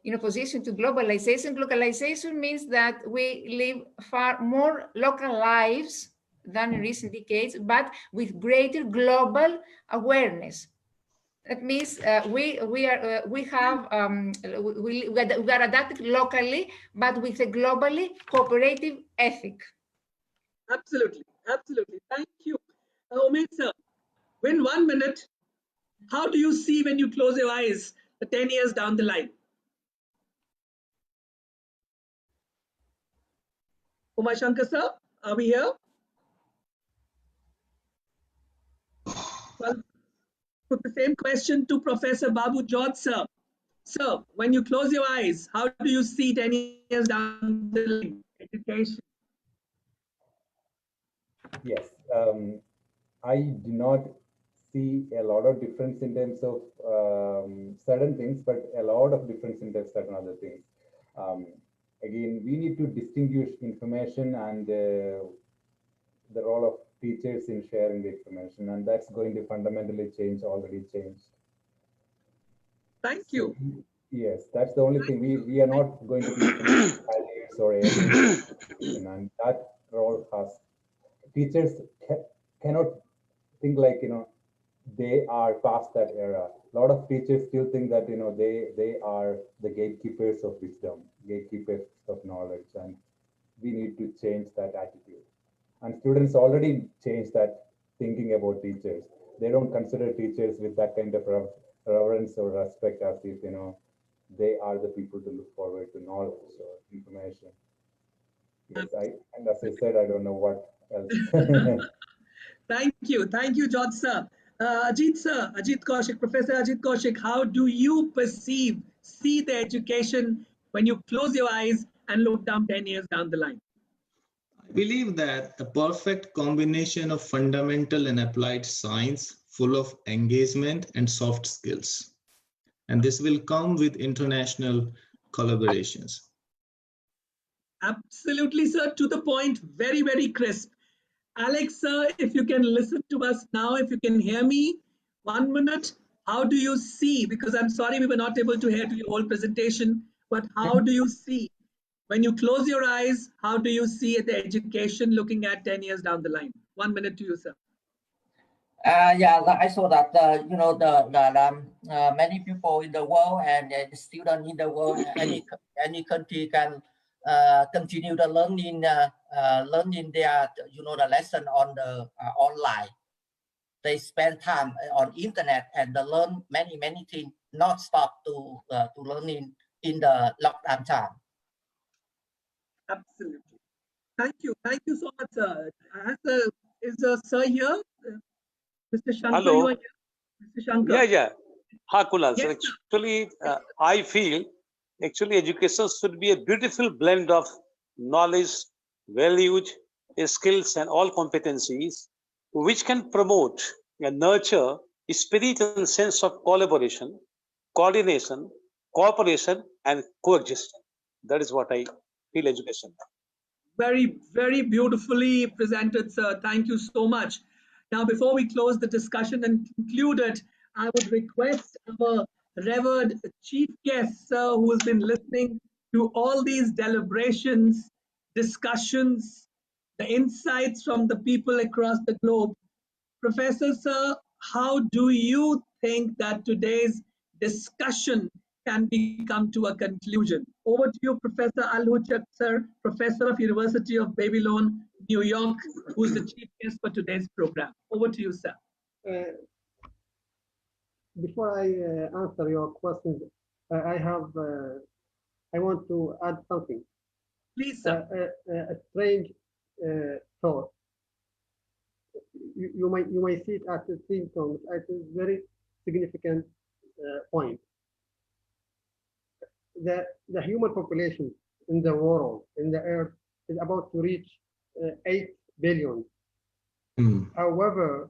in opposition to globalization. Globalization means that we live far more local lives than in recent decades, but with greater global awareness. That means we are adapted locally, but with a globally cooperative ethic. Absolutely, absolutely. Thank you. Umesh sir, in 1 minute, how do you see when you close your eyes the 10 years down the line? Umashankar sir, are we here? Well, put the same question to Professor Babu George sir. Sir, when you close your eyes, how do you see 10 years down the line? Education. Yes, I do not see a lot of difference in terms of certain things, but a lot of difference in terms of certain other things. Again, we need to distinguish information and the role of teachers in sharing the information, and that's going to fundamentally change, already changed. Thank you. So, yes, that's the only thing. We are not going to be barriers or aliens, and that role has teachers cannot think like they are past that era. A lot of teachers still think that they are the gatekeepers of wisdom, gatekeepers of knowledge, and we need to change that attitude. And students already changed that thinking about teachers. They don't consider teachers with that kind of reverence or respect, as if they are the people to look forward to knowledge or information. Yes, and as I said, I don't know what else. Thank you, George sir. Ajit Kaushik, Professor Ajit Kaushik, how do you see the education when you close your eyes and look down 10 years down the line? I believe that a perfect combination of fundamental and applied science, full of engagement and soft skills. And this will come with international collaborations. Absolutely, sir. To the point, very, very crisp. Alex, sir, if you can listen to us now, if you can hear me, 1 minute. How do you see? Because I'm sorry we were not able to hear the whole presentation, but how do you see? When you close your eyes, how do you see the education looking at 10 years down the line? 1 minute to you, sir. Yeah, I saw that many people in the world and students in the world, any country can continue the learning their the lesson on the online. They spend time on internet and they learn many things, not stop to learning in the lockdown time. Absolutely. Thank you so much, sir. Is sir here? Mr. Shankar, Hello. you are here? Mr. Shankar. Yeah. Ha, Kunal. Yes, So actually, I feel education should be a beautiful blend of knowledge, values, skills, and all competencies, which can promote and nurture a spirit and sense of collaboration, coordination, cooperation, and coexistence. That is what I feel education. Very, very beautifully presented, sir. Thank you so much. Now, before we close the discussion and conclude it, I would request our revered chief guest, sir, who has been listening to all these deliberations, discussions, the insights from the people across the globe. Professor Sir, how do you think that today's discussion can become to a conclusion? Over to you, Professor Al-Huchak, sir, Professor of University of Babylon, New York, who's the chief guest for today's program. Over to you, sir. Before I answer your questions, I want to add something. Please, sir. A strange thought. You might see it as a symptom, as a very significant point. The human population in the world, in the earth, is about to reach 8 billion. However,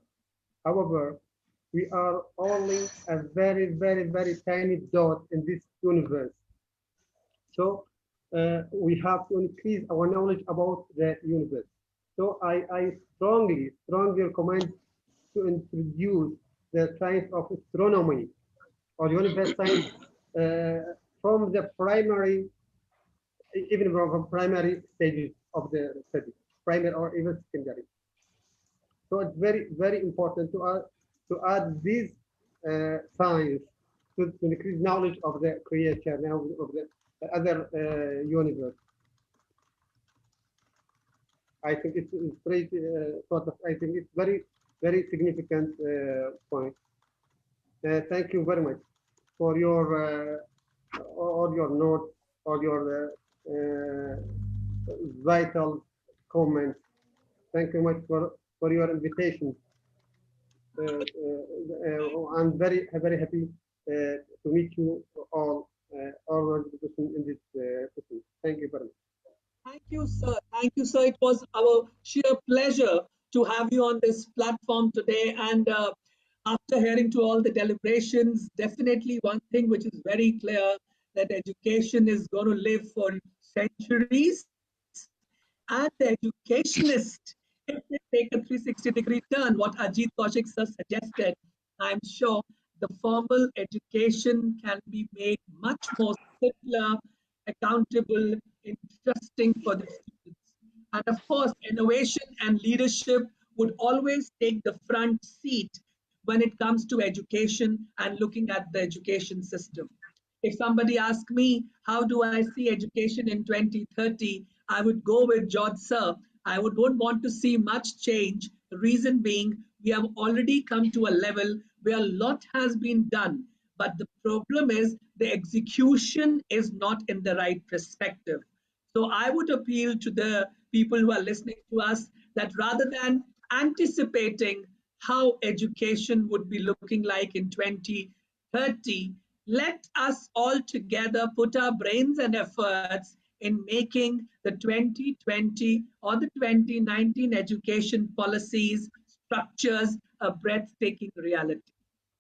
we are only a very, very, very tiny dot in this universe. So we have to increase our knowledge about the universe. So I strongly recommend to introduce the science of astronomy or universe science from the primary, even from primary stages of the study, primary or even secondary. So it's very, very important to add this science to increase knowledge of the creature, now of the other universe. I think it's very I think it's very, very significant point. Thank you very much for your all your notes, all your vital comments. Thank you much for your invitation. I'm very happy to meet you all in this session. Thank you very much. Thank you, sir. Thank you, sir. It was our sheer pleasure to have you on this platform today. And after hearing to all the deliberations, definitely one thing which is very clear, that education is going to live for centuries. And the educationist, if they take a 360-degree turn, what Ajit Kaushik sir suggested, I'm sure the formal education can be made much more simpler, accountable, interesting for the students. And of course, innovation and leadership would always take the front seat when it comes to education and looking at the education system. If somebody asks me, how do I see education in 2030? I would go with George Sir. I don't want to see much change. The reason being, we have already come to a level where a lot has been done. But the problem is the execution is not in the right perspective. So I would appeal to the people who are listening to us that rather than anticipating how education would be looking like in 2030, let us all together put our brains and efforts in making the 2020 or the 2019 education policies, structures a breathtaking reality.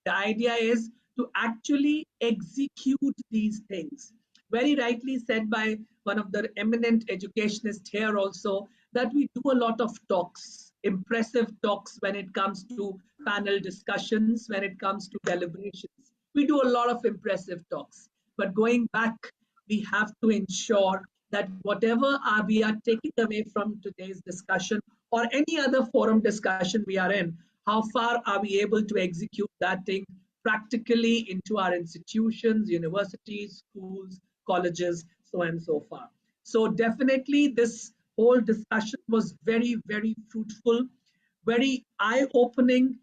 The idea is to actually execute these things. Very rightly said by one of the eminent educationists here also, that we do a lot of talks, impressive talks when it comes to panel discussions, when it comes to deliberations. We do a lot of impressive talks. But going back, we have to ensure that whatever we are taking away from today's discussion or any other forum discussion we are in, how far are we able to execute that thing practically into our institutions, universities, schools, colleges, so on and so far. So definitely this whole discussion was very, very fruitful, very eye-opening,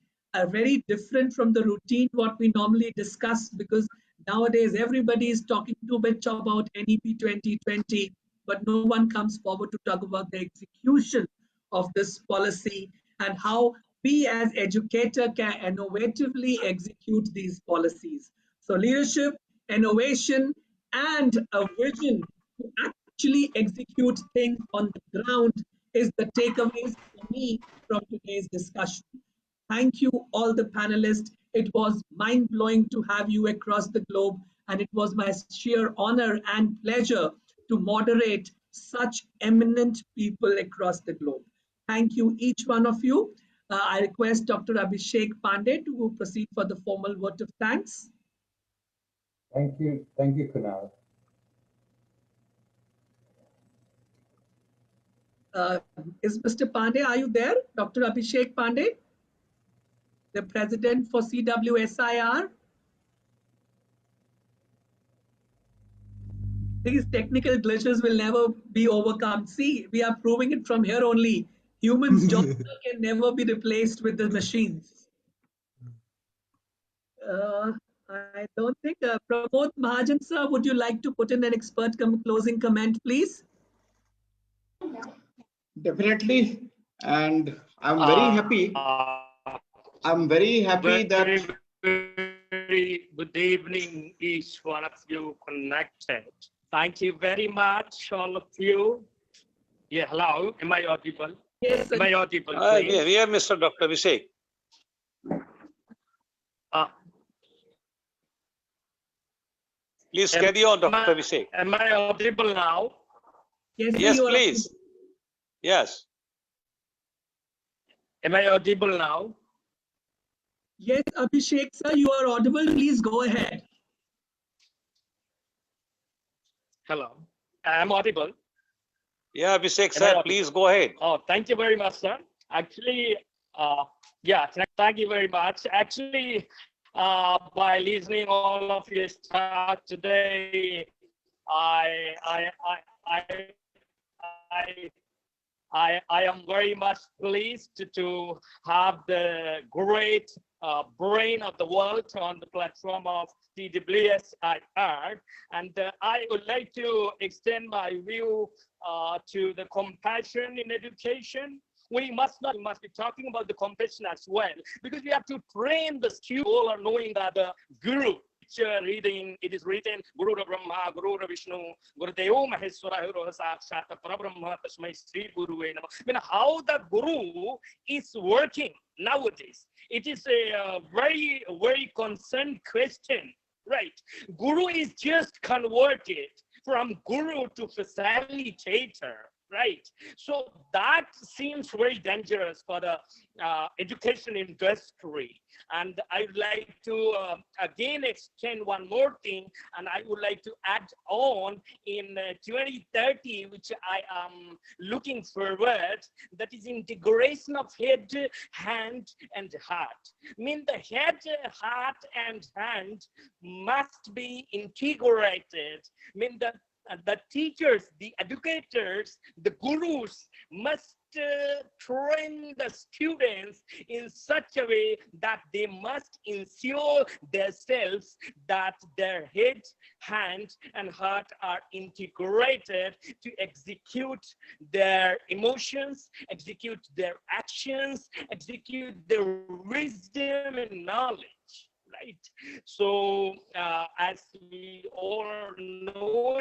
very different from the routine what we normally discuss, because nowadays everybody is talking too much about NEP 2020, but no one comes forward to talk about the execution of this policy and how we as educators can innovatively execute these policies. So leadership, innovation, and a vision to actually execute things on the ground is the takeaways for me from today's discussion. Thank you, all the panelists. It was mind-blowing to have you across the globe, and it was my sheer honor and pleasure to moderate such eminent people across the globe. Thank you, each one of you. I request Dr. Abhishek Pandey to proceed for the formal vote of thanks. Thank you, Kunal. Is Mr. Pandey, are you there? Dr. Abhishek Pandey, the president for CWSIR? These technical glitches will never be overcome. See, we are proving it from here only. Humans' jobs can never be replaced with the machines. I don't think. Pramod Mahajan, sir, would you like to put in an expert closing comment, please? Definitely. And I'm very happy. I'm very happy that. Very good evening, each one of you connected. Thank you very much, all of you. Yeah, hello. Am I audible? Yes, sir. Am I audible, please? We are Mr. Dr. Abhishek. Please carry on, Dr. Abhishek. Am I audible now? Yes, Yes, you are please. audible. Yes. Am I audible now? Yes, Abhishek, sir, you are audible. Please go ahead. Hello. I'm audible. Yeah, Abhishek, Am I sir, audible? please go ahead. Oh, thank you very much, sir. Actually, yeah, thank you very much. Actually, by listening all of your talk today, I am very much pleased to have the great brain of the world on the platform of CWSIR. And I would like to extend my view to the compassion in education. We must be talking about the compassion as well, because we have to train the students all are knowing that the guru, reading, it is written, Guru Brahma, Guru Vishnu, Guru Deo Maheswara, Sakshat Parabrahma, Tasmai Sri Guru. I mean, how the guru is working nowadays. It is a very, very concerned question, right? Guru is just converted from guru to facilitator, right? So that seems very dangerous for the education industry. And I would like to again extend one more thing, and I would like to add on in 2030, which I am looking forward, that is integration of head, hand, and heart. I mean, the head, heart, and hand must be integrated. I mean, the teachers, the educators, the gurus must train the students in such a way that they must ensure themselves that their head, hand, and heart are integrated to execute their emotions, execute their actions, execute their wisdom and knowledge. Right. So, as we all know,